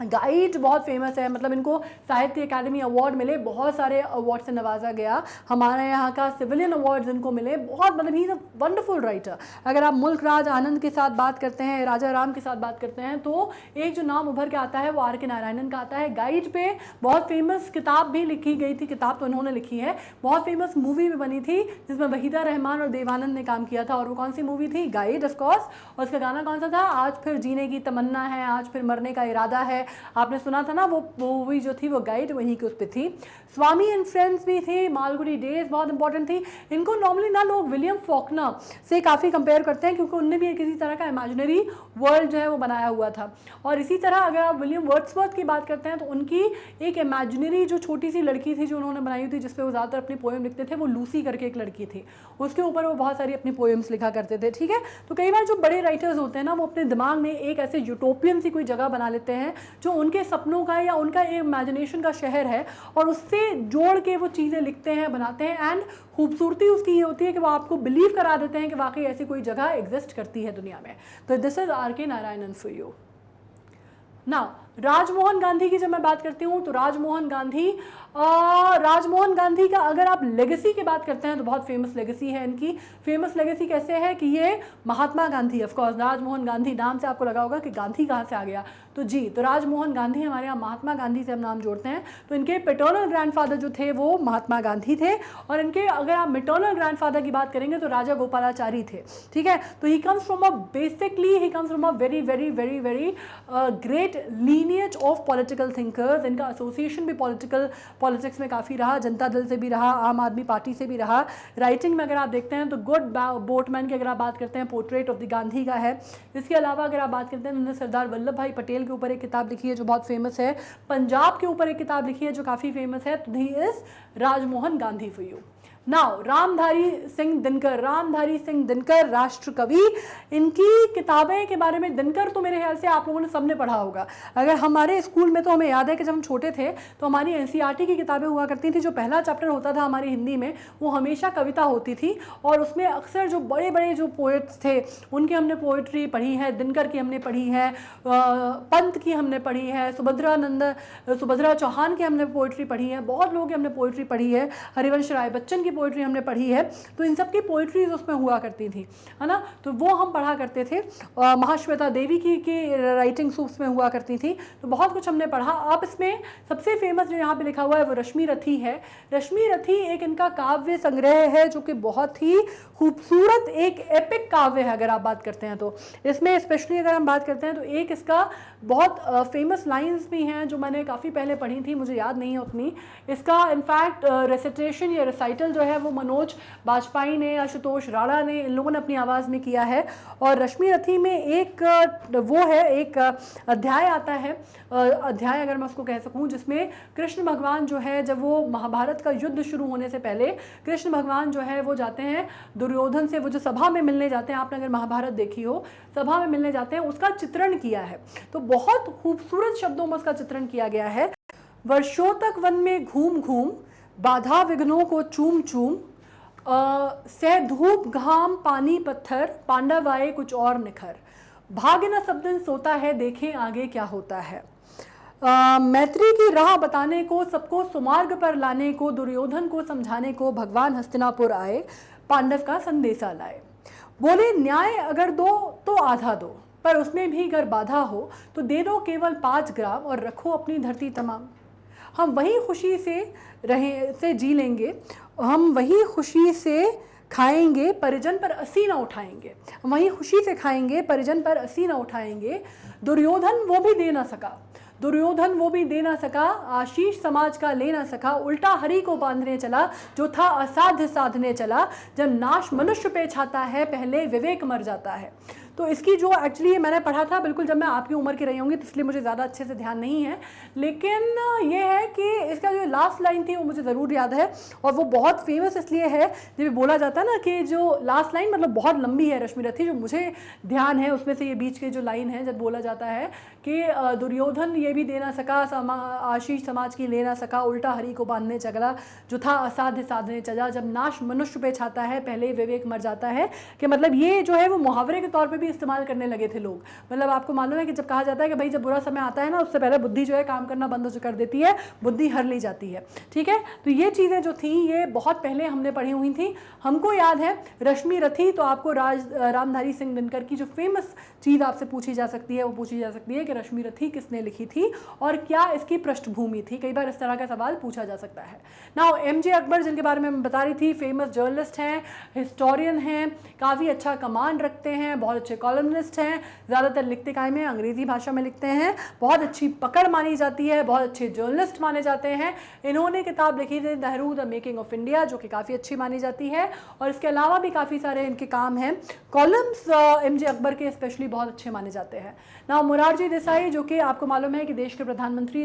गाइड बहुत फेमस है, मतलब इनको साहित्य अकादमी अवार्ड मिले, बहुत सारे अवार्ड से नवाजा गया, हमारे यहाँ का सिविलियन अवार्ड्स इनको मिले, बहुत, मतलब ही इज़ अ वंडरफुल राइटर। अगर आप मुल्क राज आनंद के साथ बात करते हैं, राजा राम के साथ बात करते हैं, तो एक जो नाम उभर के आता है वो आर के नारायणन का आता है। गाइड पे बहुत फेमस किताब भी लिखी गई थी, किताब तो उन्होंने लिखी है, बहुत फेमस मूवी भी बनी थी जिसमें वहीदा रहमान और देवानंद ने काम किया था, और वो कौन सी मूवी थी? Guide of course. और उसका गाना कौन सा था? आज फिर जीने की तमन्ना है, आज फिर मरने का इरादा है, आपने सुना था ना, वो मूवी जो थी वो गाइड वहीं की उस पर थी। स्वामी एंड फ्रेंड्स भी थी, मालगुडी डेज बहुत इंपॉर्टेंट थी। इनको नॉर्मली ना लोग विलियम फॉकनर से काफ़ी कंपेयर करते हैं, क्योंकि उनने भी किसी तरह का इमेजिनरी वर्ल्ड जो है वो बनाया हुआ था। और इसी तरह अगर आप विलियम वर्ड्सवर्थ की बात करते हैं, तो उनकी एक इमेजिनरी जो छोटी सी लड़की थी जो उन्होंने बनाई हुई थी, जिसपे वो ज़्यादातर अपनी पोएम लिखते थे, वो लूसी करके एक लड़की थी, उसके ऊपर वो बहुत सारी अपनी पोएम्स लिखा करते थे, ठीक है। तो कई बार जो बड़े राइटर्स होते हैं ना, वो अपने दिमाग में एक ऐसे यूटोपियन सी कोई जगह बना लेते हैं जो उनके सपनों का या उनका एक इमेजिनेशन का शहर है, और उससे जोड़ के वो चीज़ें लिखते हैं, बनाते हैं, एंड खूबसूरती उसकी ये होती है कि वो आपको बिलीव करा देते हैं कि वाकई ऐसी कोई जगह एग्जिस्ट करती है दुनिया में। तो this is are K Narayanan for you. ना राजमोहन गांधी की जब मैं बात करती हूँ तो राजमोहन गांधी का अगर आप लेगेसी की बात करते हैं तो बहुत फेमस लेगेसी है इनकी। फेमस लेगेसी कैसे है कि ये महात्मा गांधी, ऑफ कोर्स राजमोहन गांधी नाम से आपको लगा होगा कि गांधी कहाँ से आ गया, तो जी, तो राजमोहन गांधी हमारे यहाँ महात्मा गांधी से हम नाम जोड़ते हैं। तो इनके पैटर्नल ग्रैंडफादर जो थे वो महात्मा गांधी थे, और इनके अगर आप मैटर्नल ग्रैंडफादर की बात करेंगे तो राजा गोपालाचारी थे। ठीक है, तो he comes from a very very very very great lineage of political thinkers. इनका एसोसिएशन भी पॉलिटिक्स में काफ़ी रहा, जनता दल से भी रहा, आम आदमी पार्टी से भी रहा। राइटिंग में अगर आप देखते हैं तो गुड बोटमैन की अगर आप बात करते हैं, पोर्ट्रेट ऑफ द गांधी का है। इसके अलावा अगर आप बात करते हैं उन्होंने सरदार वल्लभ भाई पटेल के ऊपर एक किताब लिखी है जो बहुत फेमस है, पंजाब के ऊपर एक किताब लिखी है जो काफ़ी फेमस है, तो he is Rajmohan Gandhi for you. Now Ramdhari Singh Dinkar राष्ट्र कवि, इनकी किताबें के बारे में, दिनकर तो मेरे ख्याल से आप लोगों ने सबने पढ़ा होगा। अगर हमारे स्कूल में तो हमें याद है कि जब हम छोटे थे तो हमारी एनसीईआरटी की किताबें हुआ करती थी, जो पहला चैप्टर होता था हमारी हिंदी में वो हमेशा कविता होती थी, और उसमें अक्सर जो बड़े बड़े जो पोएट्स थे उनकी हमने पोइट्री पढ़ी है। दिनकर की हमने पढ़ी है, पंत की हमने पढ़ी है, सुभद्रा चौहान की हमने पोइट्री पढ़ी है, बहुत लोगों की हमने पोइट्री पढ़ी है, हरिवंश राय बच्चन की पोइट्री हमने पढ़ी है। तो इन सब की पोइट्रीज उसमें हुआ करती थी, है ना, तो वो हम पढ़ा करते थे। महाश्वेता देवी की राइटिंग्स उसमें हुआ करती थी, तो बहुत कुछ हमने पढ़ा। अब इसमें सबसे फेमस जो यहाँ पे लिखा हुआ है वो रश्मि रथी है। रश्मि रथी एक इनका काव्य संग्रह है जो कि बहुत ही खूबसूरत एक एपिक काव्य है। अगर आप बात करते हैं तो इसमें स्पेशली अगर हम बात करते हैं तो एक इसका बहुत फेमस लाइंस भी हैं जो मैंने काफ़ी पहले पढ़ी थी, मुझे याद नहीं है उतनी। इसका इनफैक्ट रेसिटेशन या रिसाइटल जो है वो मनोज बाजपेयी ने, आशुतोष राणा ने, इन लोगों ने अपनी आवाज़ में किया है। और रश्मि रथी में एक वो है, एक अध्याय आता है, अध्याय अगर मैं उसको कह सकूं, जिसमें कृष्ण भगवान जो है, जब वो महाभारत का युद्ध शुरू होने से पहले कृष्ण भगवान जो है वो जाते हैं दुर्योधन से, वो जो सभा में मिलने जाते हैं, आपने अगर महाभारत देखी हो, सभा में मिलने जाते हैं, उसका चित्रण किया है। तो बहुत खूबसूरत शब्दों में उसका चित्रण किया गया है। वर्षों तक वन में घूम घूम, बाधा विघ्नों को चूम चूम, सह धूप घाम पानी पत्थर, पांडव आए कुछ और निखर, भाग्य न सब दिन सोता है, देखें आगे क्या होता है। मैत्री की राह बताने को, सबको सुमार्ग पर लाने को, दुर्योधन को समझाने को भगवान हस्तिनापुर आए, पांडव का संदेशा लाए। बोले न्याय अगर दो तो आधा दो, पर उसमें भी अगर बाधा हो तो दे दो केवल 5 ग्राम, और रखो अपनी धरती तमाम। हम वही खुशी से जी लेंगे, हम वही खुशी से खाएंगे, परिजन पर असी न उठाएंगे। वही खुशी से खाएंगे, परिजन पर असी न उठाएंगे। दुर्योधन वो भी दे ना सका, आशीष समाज का ले ना सका, उल्टा हरि को बांधने चला, जो था असाध्य साधने चला। जब नाश मनुष्य पे छाता है, पहले विवेक मर जाता है। तो इसकी जो एक्चुअली मैंने पढ़ा था बिल्कुल जब मैं आपकी उम्र की रही होंगी, तो इसलिए मुझे ज़्यादा अच्छे से ध्यान नहीं है, लेकिन ये है कि इसका जो लास्ट लाइन थी वो मुझे ज़रूर याद है, और वो बहुत फेमस इसलिए है, जब बोला जाता है ना कि जो लास्ट लाइन मतलब बहुत लंबी है रश्मि रथी, जो मुझे ध्यान है उसमें से ये बीच के जो लाइन है, जब बोला जाता है कि दुर्योधन ये भी दे ना सका, आशीष समाज की ले ना सका, उल्टा हरि को बांधने चला, जो था असाध्य साधने चला। जब नाश मनुष्य पे छाता है, पहले विवेक मर जाता है। कि मतलब ये जो है वो मुहावरे के तौर पे भी इस्तेमाल करने लगे थे लोग। मतलब आपको मालूम है कि जब कहा जाता है कि भाई जब बुरा समय आता है ना, उससे पहले बुद्धि जो है काम करना बंद कर देती है, बुद्धि हर ली जाती है। ठीक है, तो ये चीज़ें जो थी ये बहुत पहले हमने पढ़ी हुई थी। हमको याद है रश्मि रथी, तो आपको रामधारी सिंह दिनकर की जो फेमस चीज़ आपसे पूछी जा सकती है वो पूछी जा सकती है कि रश्मि रथी किसने लिखी थी और क्या इसकी पृष्ठभूमि थी। कई बार इस तरह का सवाल पूछा जा सकता है। नाउ एमजे अकबर, जिनके बारे में मैं बता रही थी, फेमस जर्नलिस्ट हैं, हिस्टोरियन हैं, काफ़ी अच्छा कमांड रखते हैं, बहुत अच्छे कॉलमनिस्ट हैं, ज़्यादातर लिखते काय में अंग्रेज़ी भाषा में लिखते हैं, बहुत अच्छी पकड़ मानी जाती है, बहुत अच्छे जर्नलिस्ट माने जाते हैं। इन्होंने किताब लिखी थी Nehru the making of India, जो कि काफ़ी अच्छी मानी जाती है, और इसके अलावा भी काफ़ी सारे इनके काम हैं। कॉलम्स एमजे अकबर के स्पेशली बहुत अच्छे माने जाते हैं। ना मोरारजी देसाई, जो कि आपको मालूम है कि देश के प्रधानमंत्री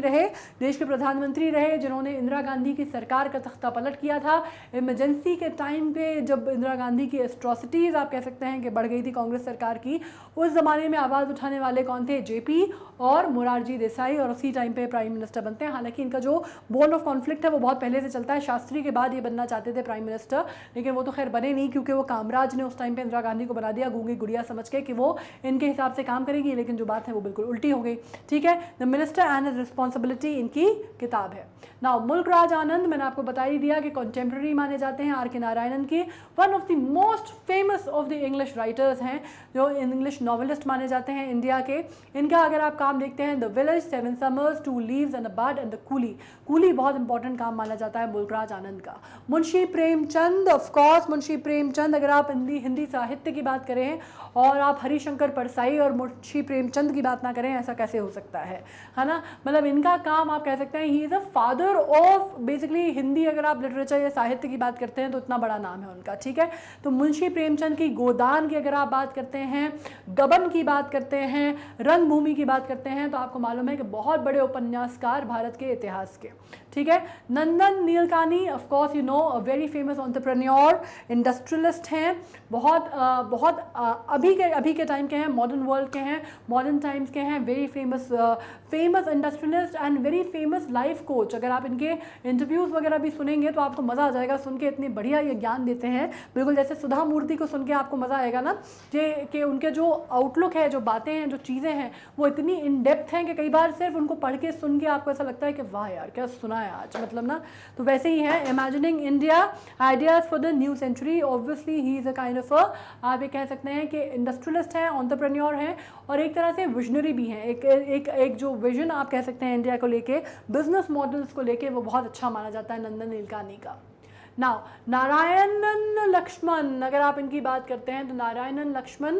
रहे, जिन्होंने इंदिरा गांधी की सरकार का तख्ता पलट किया था इमरजेंसी के टाइम पे, जब इंदिरा गांधी की एट्रॉसिटीज़ आप कह सकते हैं कि बढ़ गई थी कांग्रेस सरकार सरकार की, उस ज़माने में आवाज़ उठाने वाले कौन थे? जेपी और मोरारजी देसाई, और उसी टाइम पे प्राइम मिनिस्टर बनते हैं। हालांकि इनका जो बोन ऑफ कॉन्फ्लिक्ट है वो बहुत पहले से चलता है। शास्त्री के बाद ये बनना चाहते थे प्राइम मिनिस्टर, लेकिन वो तो खैर बने नहीं, क्योंकि वो कामराज ने उस टाइम पे इंदिरा गांधी को बना दिया गूंगी गुड़िया समझ के कि वो इनके हिसाब से काम करेगी, लेकिन जो बात है वो बिल्कुल उल्टी हो गई। ठीक है, the minister and his responsibility इनकी किताब है। नाउ मुल्क राज आनंद, मैंने आपको बता ही दिया कि कंटेम्प्रेरी माने जाते हैं आर के नारायणन की, one of the most famous of the English writers हैं, जो इंग्लिश नॉवेलिस्ट माने जाते हैं इंडिया के। इनका अगर आप काम देखते हैं, the village, seven summers, two leaves and a bud and the coolie, coolie बहुत इंपॉर्टेंट काम माना जाता है मुल्क राज आनंद का। मुंशी प्रेमचंद, ऑफ कोर्स मुंशी प्रेमचंद, अगर आप हिंदी साहित्य की बात करें और आप हरिशंकर परसाई और मुंशी प्रेमचंद की बात ना करें, ऐसा कैसे हो सकता है ना? मतलब इनका काम आप कह सकते हैं, ही is a father of basically Hindi, अगर आप लिटरेचर या साहित्य की बात करते हैं तो इतना बड़ा नाम है उनका। ठीक है, तो मुंशी प्रेमचंद की गोदान की अगर आप बात करते हैं, गबन की बात करते हैं, रंगभूमि की बात करते हैं, तो आपको मालूम है कि बहुत बड़े उपन्यासकार भारत के इतिहास के। ठीक है, Nandan Nilekani, of course you know, a very famous entrepreneur, industrialist हैं, बहुत अभी के टाइम के हैं, मॉडर्न वर्ल्ड के हैं, मॉडर्न टाइम्स के हैं, very famous industrialist and very famous life coach. अगर आप इनके इंटरव्यूज़ वगैरह भी सुनेंगे तो आपको मज़ा आ जाएगा सुन के, इतनी बढ़िया ये ज्ञान देते हैं, बिल्कुल जैसे सुधा मूर्ति को सुन के आपको मज़ा आएगा ना, कि उनके जो आउटलुक है, जो बातें हैं, जो चीज़ें हैं, वो इतनी इन डेप्थ हैं कि कई बार सिर्फ उनको पढ़ के सुन के आपको ऐसा लगता है कि वाह यार क्या सुना है आज, मतलब ना। तो वैसे ही है, imagining India, ideas for the new century, obviously he is a kind of आप ये कह सकते हैं कि इंडस्ट्रियलिस्ट हैं, एंटरप्रेन्योर हैं, और एक तरह से विजनरी भी हैं। एक जो विजन आप कह सकते हैं इंडिया को लेके, बिजनेस मॉडल्स को लेके, वो बहुत अच्छा माना जाता है नंदन नीलकानी का। नाउ नारायणन लक्ष्मण, अगर आप इनकी बात करते हैं तो Narayanan Lakshman,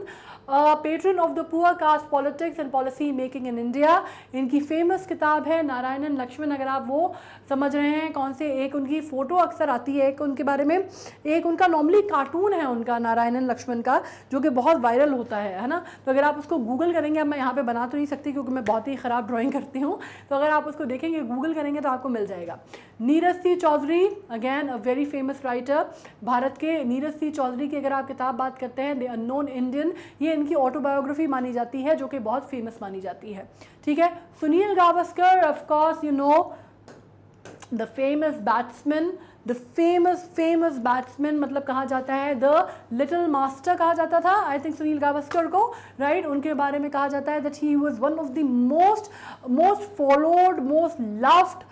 patron of the poor caste politics and policy making in India, इनकी फेमस किताब है नारायणन लक्ष्मण। अगर आप वो समझ रहे हैं कौन से, एक उनकी फ़ोटो अक्सर आती है एक उनके बारे में, एक उनका नॉर्मली कार्टून है उनका नारायणन लक्ष्मण का, जो कि बहुत वायरल होता है ना। तो अगर आप उसको गूगल करेंगे, अब मैं यहाँ पे बना तो नहीं सकती क्योंकि मैं बहुत ही ख़राब ड्राइंग करती हूँ, तो अगर आप उसको देखेंगे, गूगल करेंगे तो आपको मिल जाएगा। Neeraj Singh Chaudhary, again a very famous writer, Bharat के नीरज सिंह चौधरी की अगर आप किताब बात करते हैं, द अननोन इंडियन, ये इनकी ऑटोबायोग्राफी मानी जाती है, जो कि बहुत फेमस मानी जाती है। ठीक है, Sunil Gavaskar, of course you know, the famous batsman, the famous batsman, मतलब कहा जाता है द लिटिल मास्टर कहा जाता था, आई थिंक सुनील गावस्कर को, राइट। उनके बारे में कहा जाता है that he was one of the most followed, most loved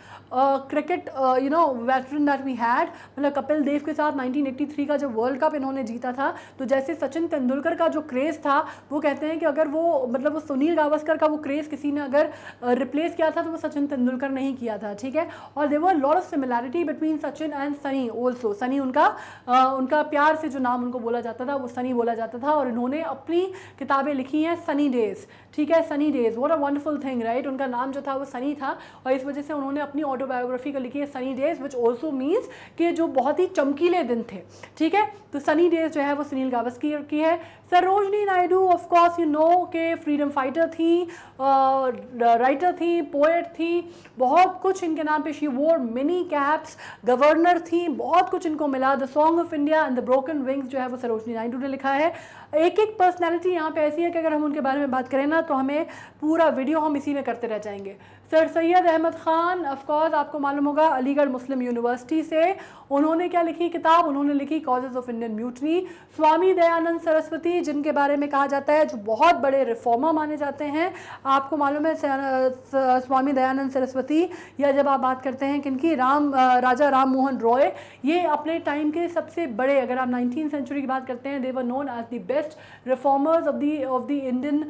cricket you know veteran that we had. मतलब कपिल देव के साथ 1983 का जब वर्ल्ड कप इन्होंने जीता था, तो जैसे सचिन तेंदुलकर का जो क्रेज़ था, वो कहते हैं कि अगर वो मतलब वो सुनील गावस्कर का वो क्रेज़ किसी ने अगर रिप्लेस किया था तो वो सचिन तेंदुलकर ने ही किया था। ठीक है, और there were lot of similarity between Sachin and Sunny also. Sunny उनका प्यार से जो नाम उनको बोला जाता था वो सनी बोला जाता था, और इन्होंने अपनी किताबें लिखी हैं सनी डेज। ठीक है, Sunny days, what a wonderful thing, right. उनका नाम जो था वो सनी था, और इस वजह से उन्होंने अपनी ऑटोबायोग्राफी को लिखी है Sunny days, which also means कि जो बहुत ही चमकीले दिन थे। ठीक है, तो सनी डेज जो है वो सुनील गावस्कर की है। Sarojini Naidu, of course you no के फ्रीडम फाइटर थी, राइटर थी, पोएट थी, बहुत कुछ इनके नाम पे, शी वोर मिनी कैप्स, गवर्नर थी, बहुत कुछ इनको मिला। The song of India and the broken wings जो है वो सरोजनी नायडू ने लिखा है। एक एक पर्सनैलिटी यहाँ पे ऐसी है कि अगर हम उनके बारे में बात करें ना तो हमें पूरा वीडियो हम इसी में करते रह जाएंगे। Sir Syed Ahmed Khan, of course आपको मालूम होगा, अलीगढ़ मुस्लिम यूनिवर्सिटी से, उन्होंने क्या लिखी किताब, उन्होंने लिखी causes of Indian mutiny. Swami Dayanand Saraswati, जिनके बारे में कहा जाता है जो बहुत बड़े रिफॉर्मर माने जाते हैं, आपको मालूम है स्वामी दयानंद सरस्वती, या जब आप बात करते हैं किनकी, राजा राम मोहन रॉय, ये अपने टाइम के सबसे बड़े, अगर आप 19th सेंचुरी की बात करते हैं, they were known as the best reformers of the Indian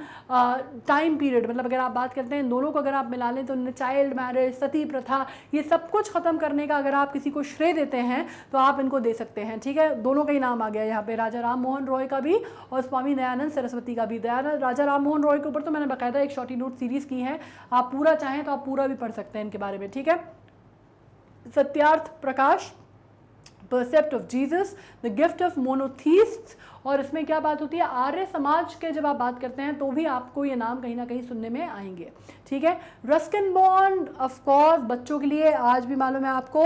time period. मतलब अगर आप बात करते हैं दोनों को अगर आप मिला लें तो उन्होंने चाइल्ड मैरिज, सती प्रथा, ये सब कुछ ख़त्म करने का अगर आप किसी को श्रेय देते हैं तो आप इनको दे सकते हैं। ठीक है, दोनों का ही नाम आ गया यहाँ पे, राजा राम मोहन रॉय का भी और स्वामी दयानंद सरस्वती का भी। राजा राम मोहन रॉय के ऊपर तो मैंने बाकायदा एक शॉर्टी नोट सीरीज़ की है, आप पूरा चाहें तो आप पूरा भी पढ़ सकते हैं इनके बारे में। ठीक है, Satyarth Prakash, Percept of Jesus, The Gift of Monotheists, और इसमें क्या बात होती है, आर्य समाज के जब आप बात करते हैं तो भी आपको ये नाम कहीं ना कहीं सुनने में आएंगे। ठीक है, रस्किन बॉन्ड ऑफ कोर्स बच्चों के लिए आज भी मालूम है आपको,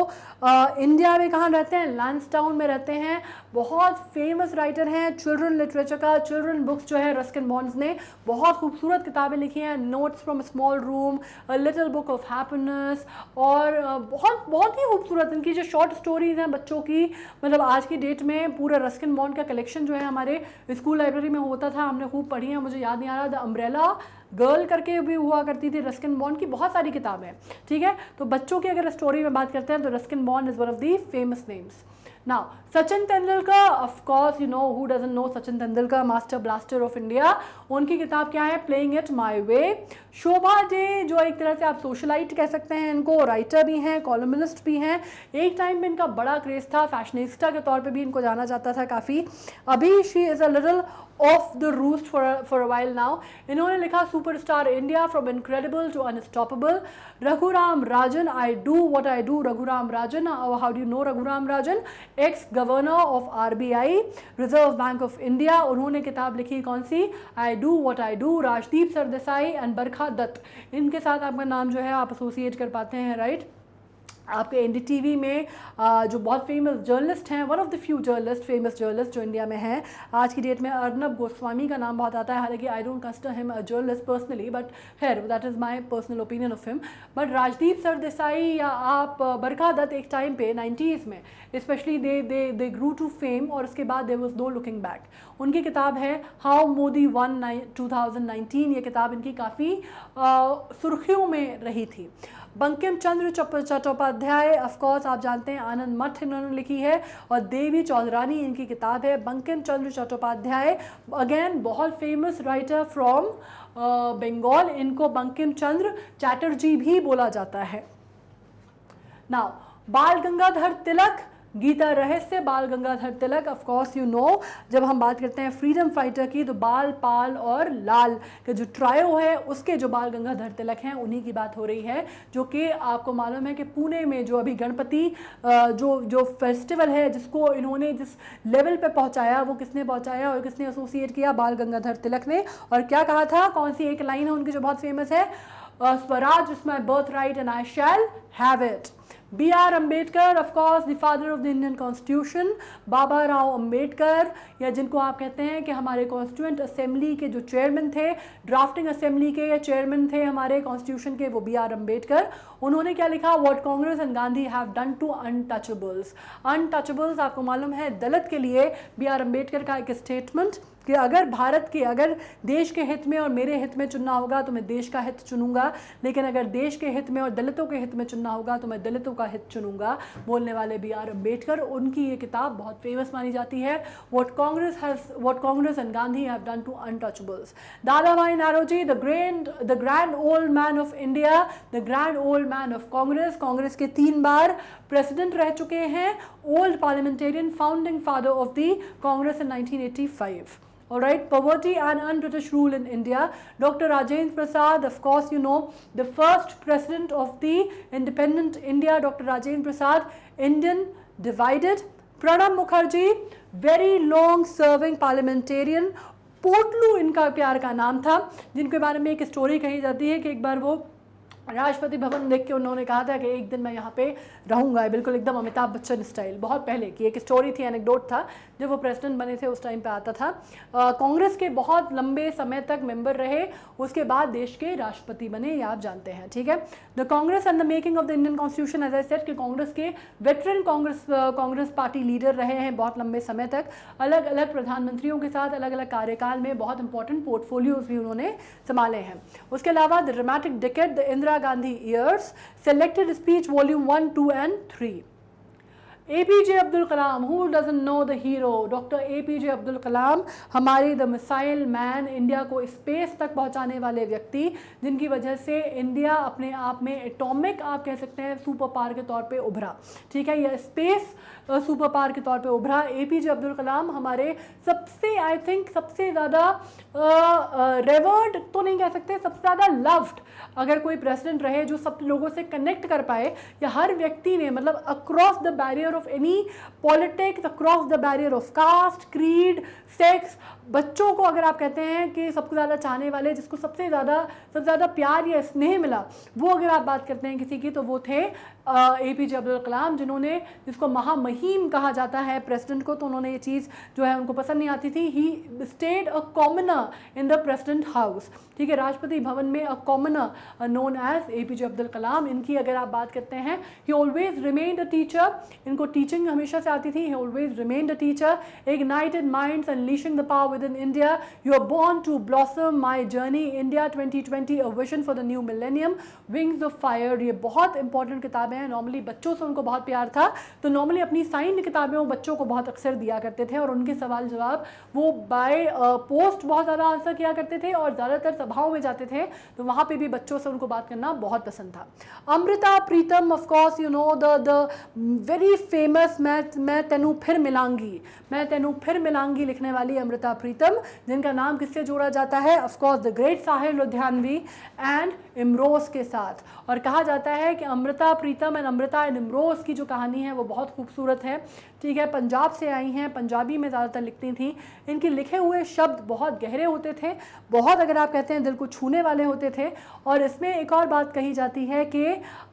इंडिया में कहाँ रहते हैं, लैंसडाउन में रहते हैं। बहुत फेमस राइटर हैं चिल्ड्रन लिटरेचर का, चिल्ड्रन बुक्स जो है रस्किन बॉन्ड्स ने बहुत खूबसूरत किताबें लिखी हैं, notes from small room, a little book of happiness, और बहुत ही खूबसूरत इनकी जो शॉर्ट स्टोरीज हैं बच्चों की, मतलब आज की डेट में पूरा रस्किन बॉन्ड का कलेक्शन जो है हमारे स्कूल लाइब्रेरी में होता था, हमने खूब पढ़ी है। मुझे याद नहीं आ रहा, द अम्ब्रेला गर्ल करके भी हुआ करती थी रस्किन बॉन्ड की, बहुत सारी किताबें। ठीक है, तो बच्चों की अगर स्टोरी में बात करते हैं तो Ruskin bond is one of the famous names. Now, Sachin Tendulkar, of course, you know, who doesn't know Sachin Tendulkar, master blaster of India. उनकी किताब क्या है, playing it my way. Shobha day जो एक तरह से आप सोशलाइट कह सकते हैं इनको, राइटर भी हैं, कॉलमनिस्ट भी हैं। एक टाइम में इनका बड़ा क्रेज था, फैशनिस्टा के तौर पे भी इनको जाना जाता था काफ़ी। अभी she is a little off the roost for a while now. इन्होंने लिखा superstar India from incredible to unstoppable. Raghuram Rajan, I do what I do, Raghuram Rajan, how do you know Raghuram Rajan, ex governor of RBI, Reserve Bank of India. उन्होंने किताब लिखी कौन सी, I do what I do. Rajdeep Sardesai and Barkha Dutt, इनके साथ आपका नाम जो है आप एसोसिएट कर पाते हैं, राइट। आपके एनडीटीवी में जो बहुत फेमस जर्नलिस्ट हैं, one of the few famous journalist जो इंडिया में हैं आज की डेट में, अर्नब गोस्वामी का नाम बहुत आता है, हालांकि I don't consider him a journalist personally, but खैर that is my personal opinion of him. But Rajdeep Sardesai या आप बरखा दत्त एक टाइम पे 90s में specially they grew to fame, और उसके बाद there was no looking back. उनकी किताब है हाउ मोदी वन 2019, ये किताब इनकी काफ़ी सुर्खियों में रही थी। बंकिम चंद्र चट्टोपाध्याय, ऑफकोर्स आप जानते हैं, आनंद मठ इन्होंने लिखी है, और देवी चौधरानी इनकी किताब है। बंकिम चंद्र चट्टोपाध्याय अगेन बहुत फेमस राइटर फ्रॉम बंगाल, इनको बंकिम चंद्र चैटर्जी भी बोला जाता है। नाउ बाल गंगाधर तिलक, गीता रहस्य, बाल Gangadhar Tilak, of course you no, जब हम बात करते हैं फ्रीडम फाइटर की तो बाल, पाल और लाल का जो ट्रायो है उसके जो बाल गंगाधर तिलक हैं उन्हीं की बात हो रही है, जो कि आपको मालूम है कि पुणे में जो अभी गणपति जो फेस्टिवल है जिसको इन्होंने जिस लेवल पे पहुंचाया वो किसने पहुंचाया और किसने एसोसिएट किया, बाल गंगाधर तिलक ने। और क्या कहा था, कौन सी एक लाइन है उनकी जो बहुत फेमस है, Swaraj is my birth right and I shall have it. B.R. Ambedkar, of course the father of the Indian constitution, Baba Rao Ambedkar, या जिनको आप कहते हैं कि हमारे कॉन्स्टिट्यूएंट असेंबली के जो चेयरमैन थे, ड्राफ्टिंग असेंबली के या चेयरमैन थे हमारे कॉन्स्टिट्यूशन के, वो B.R. अम्बेडकर। उन्होंने क्या लिखा, what Congress and Gandhi have done to untouchables. Untouchables आपको मालूम है दलित के लिए B.R. अम्बेडकर का एक स्टेटमेंट कि अगर भारत के, अगर देश के हित में और मेरे हित में चुनना होगा तो मैं देश का हित चुनूंगा, लेकिन अगर देश के हित में और दलितों के हित में चुनना होगा तो मैं दलितों का हित चुनूंगा, बोलने वाले B.R. अम्बेडकर। उनकी ये किताब बहुत फेमस मानी जाती है, what Congress and Gandhi have done to untouchables. Dadabhai Naoroji, the grand old man of India, the grand old man of Congress, Congress के 3 बार प्रेसिडेंट रह चुके हैं, old parliamentarian, founding father of the Congress in 1985। All right, poverty and un-British rule in India. Dr. Rajendra Prasad, of course you know, the first president of the independent India, Dr. Rajendra Prasad, Indian divided. Pranab Mukherjee, very long serving parliamentarian. पोटलू इनका प्यार का नाम था, जिनके बारे में एक story कही जाती है कि एक बार वो राष्ट्रपति भवन देख के उन्होंने कहा था कि एक दिन मैं यहाँ पे रहूँगा, बिल्कुल एकदम अमिताभ बच्चन स्टाइल, बहुत पहले की एक स्टोरी थी, एनेक्डोट था, जब वो प्रेसिडेंट बने थे उस टाइम पे आता था। कांग्रेस के बहुत लंबे समय तक मेंबर रहे, उसके बाद देश के राष्ट्रपति बने, ये आप जानते हैं। ठीक है, the Congress and the making of the Indian constitution, as I said कि कांग्रेस के वेटरन कांग्रेस पार्टी लीडर रहे हैं बहुत लंबे समय तक, अलग अलग प्रधानमंत्रियों के साथ अलग अलग कार्यकाल में बहुत इंपॉर्टेंट पोर्टफोलियोज भी उन्होंने संभाले हैं। उसके अलावा the dramatic decade, the Indira Gandhi years, selected speech volume 1, 2 and 3। APJ Abdul Kalam, who doesn't know the hero, doctor APJ Abdul Kalam, हमारे द मिसाइल मैन, इंडिया को स्पेस तक पहुंचाने वाले व्यक्ति, जिनकी वजह से इंडिया अपने आप में एटॉमिक, आप कह सकते हैं, सुपर पावर के तौर पे उभरा। ठीक है, यह स्पेस सुपर पावर के तौर पे उभरा। APJ अब्दुल कलाम हमारे सबसे, आई थिंक सबसे ज़्यादा रेवर्ड तो नहीं कह सकते, सबसे ज़्यादा लव्ड अगर कोई प्रेसिडेंट रहे जो सब लोगों से कनेक्ट कर पाए, या हर व्यक्ति ने मतलब across the barrier of any politics, across the barrier of caste, creed, sex. बच्चों को अगर आप कहते हैं कि सबसे ज़्यादा चाहने वाले, जिसको सबसे ज़्यादा प्यार या स्नेह मिला, वो अगर आप बात करते हैं किसी की, तो वो थे APJ अब्दुल कलाम, जिसको महामहिम कहा जाता है प्रेसिडेंट को। तो उन्होंने ये चीज़ जो है उनको पसंद नहीं आती थी। He stayed a commoner in the president house, ठीक है, राष्ट्रपति भवन में a commoner known as APJ Abdul Kalam. इनकी अगर आप बात करते हैं, he always remained a teacher, इनको टीचिंग हमेशा से आती थी। He always remained a teacher, ignited minds unleashing the power within India, you are born to blossom, my journey India 2020, a vision for the new millennium, wings of fire. ये बहुत important किताबें हैं। Normally बच्चों से उनको बहुत प्यार था, तो नॉर्मली अपनी साइंड किताबें वो बच्चों को बहुत अक्सर दिया करते थे, और उनके सवाल जवाब वो बाय पोस्ट बहुत ज़्यादा आंसर किया करते थे, और ज़्यादातर सभाओं में जाते थे, तो वहाँ पे भी बच्चों से उनको बात करना बहुत पसंद था। Amrita Pritam, of course you know the very famous मैं तेनू फिर मिलांगी, मैं तेनू फिर मिलांगी लिखने वाली अमृता प्रीतम, जिनका नाम किससे जोड़ा जाता है? Of course the great Sahir Ludhianvi and Imroz के साथ। और कहा जाता है कि अमृता प्रीतम एंड अमृता एंड इमरोज की जो कहानी है वो बहुत खूबसूरत है, ठीक है। पंजाब से आई हैं, पंजाबी में ज़्यादातर लिखती थी। इनके लिखे हुए शब्द बहुत गहरे होते थे, बहुत अगर आप कहते हैं दिल को छूने वाले होते थे। और इसमें एक और बात कही जाती है कि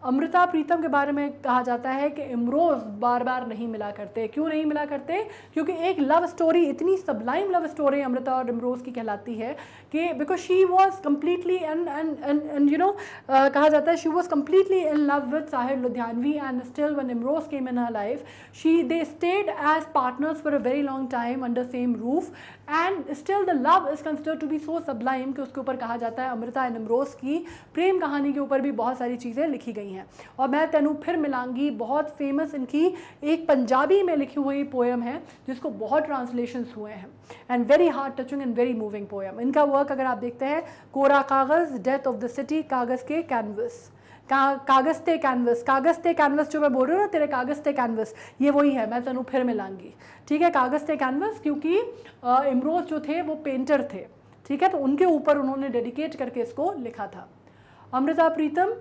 अमृता प्रीतम के बारे में कहा जाता है कि इमरोज बार बार नहीं मिला करते। क्यों नहीं मिला करते? क्योंकि एक लव स्टोरी, इतनी सबलाइम लव स्टोरी अमृता और इमरोज की कहलाती है कि because she was completely and you know कहा जाता है she was completely in love with Sahir Ludhianvi, and still when Imroz came in her life they stayed as partners for a very long time under same roof, and still the love is considered to be so sublime कि उसके ऊपर कहा जाता है Amrita and Imroz की प्रेम कहानी के ऊपर भी बहुत सारी चीज़ें लिखी गई हैं। और मैं तेनू फिर मिलांगी बहुत फेमस इनकी एक पंजाबी में लिखी हुई पोएम है, जिसको बहुत ट्रांसलेशंस हुए हैं, and very heart touching and very moving poem. इनका वर्क अगर आप देखते हैं, कोरा कागज़, डेथ ऑफ द सिटी, कागज़ के कैनवस, कागज़ ते कैनवस जो मैं बोल रही हूँ ना, तेरे कागज़ ते कैनवस, ये वही है, मैं तेनू फिर मिलांगी, ठीक है। कागज़ ते कैनवस, क्योंकि इमरोज जो थे वो पेंटर थे, ठीक है, तो उनके ऊपर उन्होंने डेडिकेट करके इसको लिखा था। अमृता प्रीतम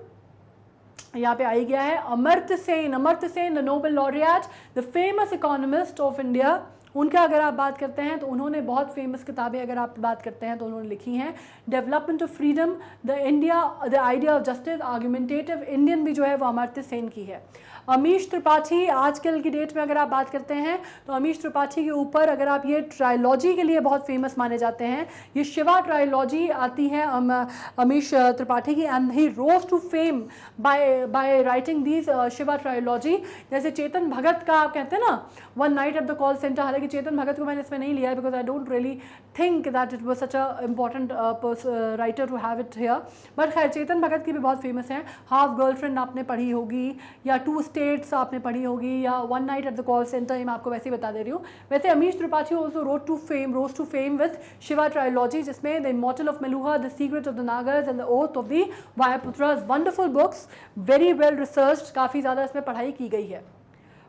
यहाँ पे आई गया है। Amartya Sen the Nobel laureate, the famous economist of India, उनका अगर आप बात करते हैं तो उन्होंने बहुत फेमस किताबें अगर आप बात करते हैं तो उन्होंने लिखी हैं। Development of freedom, the idea of justice, argumentative Indian भी जो है वो अमर्त्य सेन की है। अमीश त्रिपाठी, आजकल की डेट में अगर आप बात करते हैं तो अमीश त्रिपाठी के ऊपर अगर आप ये ट्रायलॉजी के लिए बहुत फेमस माने जाते हैं। ये शिवा ट्रायलॉजी आती है अमीश त्रिपाठी की, and he rose to fame by writing these Shiva trilogy. जैसे चेतन भगत का आप कहते हैं ना, one night at the call centre, हालांकि चेतन भगत को मैंने इसमें नहीं लिया है because I don't really think that it was such a important writer to have it here, but खैर चेतन भगत की भी बहुत फेमस है। हाफ गर्लफ्रेंड आपने पढ़ी होगी, या टू स्टेट्स आपने पढ़ी होगी, या one night at the call centre, ये मैं आपको वैसे ही बता दे रही हूँ। वैसे Amish Tripathi also rose to fame with Shiva trilogy, जिसमें the immortal of Meluha, the secret of the Nagas and the oath of the Vayuputras, wonderful books, very well researched, काफ़ी ज़्यादा इसमें पढ़ाई की गई है।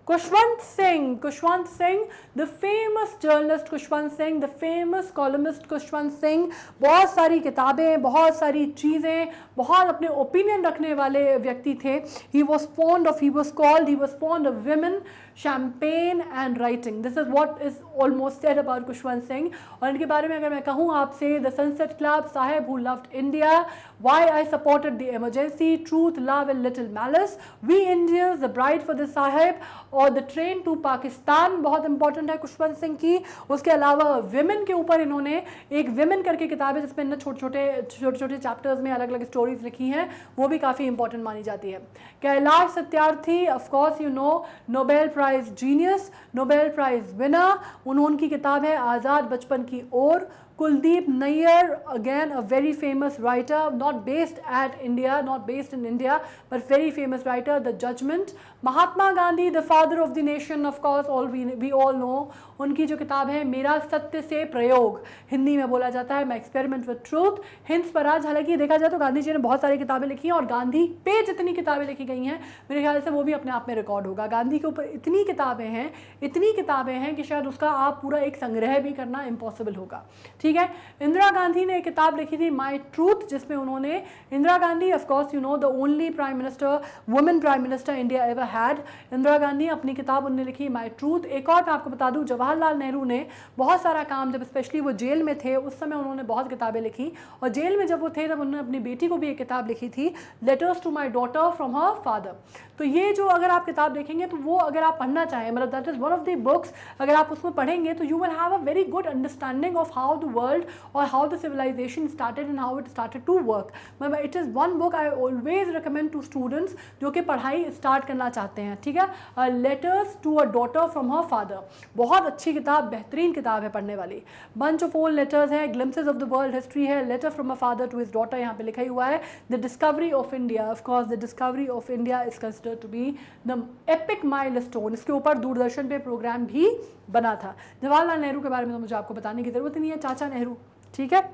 Khushwant Singh, the famous journalist Khushwant Singh, the famous columnist Khushwant Singh, बहुत सारी किताबें, बहुत सारी चीज़ें, बहुत अपने ओपिनियन रखने वाले व्यक्ति थे। He was fond of women, champagne and writing. This is what is almost said about Khushwant Singh. और इनके बारे में अगर मैं कहूँ आपसे, the sunset club, Sahib who loved India, why I supported the emergency, truth, love and little malice, we Indians, the bride for the Sahib, और the train to Pakistan बहुत इंपॉर्टेंट है खुशवंत सिंह की। उसके अलावा विमेन के ऊपर इन्होंने एक विमेन करके किताब है, जिसमें इन्होंने छोटे छोटे चैप्टर्स में अलग अलग स्टोरीज लिखी हैं, वो भी काफ़ी इंपॉर्टेंट मानी जाती है। Kailash Satyarthi, of course you know, Nobel prize genius, Nobel prize winner, उनकी किताब है आज़ाद बचपन की ओर। Kuldeep Nayyar, again a very famous writer, not based in India, but very famous writer, The Judgment. Mahatma Gandhi, the father of the nation, of course, we all know. उनकी जो किताब है मेरा सत्य से प्रयोग, हिंदी में बोला जाता है मैं experiment with truth, Hind Swaraj. हालांकि देखा जाए तो गांधी जी ने बहुत सारी किताबें लिखी हैं, और गांधी पे जितनी किताबें लिखी गई हैं मेरे ख्याल से वो भी अपने आप में रिकॉर्ड होगा। गांधी के ऊपर इतनी किताबें हैं कि शायद उसका आप पूरा एक संग्रह भी करना इम्पॉसिबल होगा, ठीक है। इंदिरा गांधी ने एक किताब लिखी थी माई ट्रूथ, जिसमें उन्होंने, Indira Gandhi of course you know the only prime minister, women prime minister India ever had. Indira Gandhi अपनी किताब उन्होंने लिखी माई ट्रूथ। एक और मैं आपको बता दूं, जवाहरलाल नेहरू ने बहुत सारा काम, जब स्पेशली वो जेल में थे उस समय उन्होंने बहुत किताबें लिखी, और जेल में जब वो थे तब उन्होंने अपनी बेटी को भी एक किताब लिखी थी, letters to my daughter from her father. तो ये जो अगर आप किताब देखेंगे तो वो अगर आप पढ़ना चाहें, मतलब that is one of the books, अगर आप उसमें पढ़ेंगे तो you will have a very good understanding of how the world और how the civilization started and how it started to work. मतलब it is one book I always recommend to students जो कि पढ़ाई स्टार्ट करना चाहते हैं, ठीक है। Letters to a daughter from her father, बहुत अच्छी किताब, बेहतरीन किताब है पढ़ने वाली। बंच ऑफ ओल्ड लेटर्स है, glimpses of the world history है, letter from a father to his daughter यहाँ पे लिखा ही हुआ है। The discovery of India, of course the discovery of India is considered to be the epic milestone. इसके ऊपर दूरदर्शन पे प्रोग्राम भी बना था। जवाहरलाल नेहरू के बारे में तो मुझे आपको बताने की ज़रूरत नहीं है, चाचा नेहरू, ठीक है।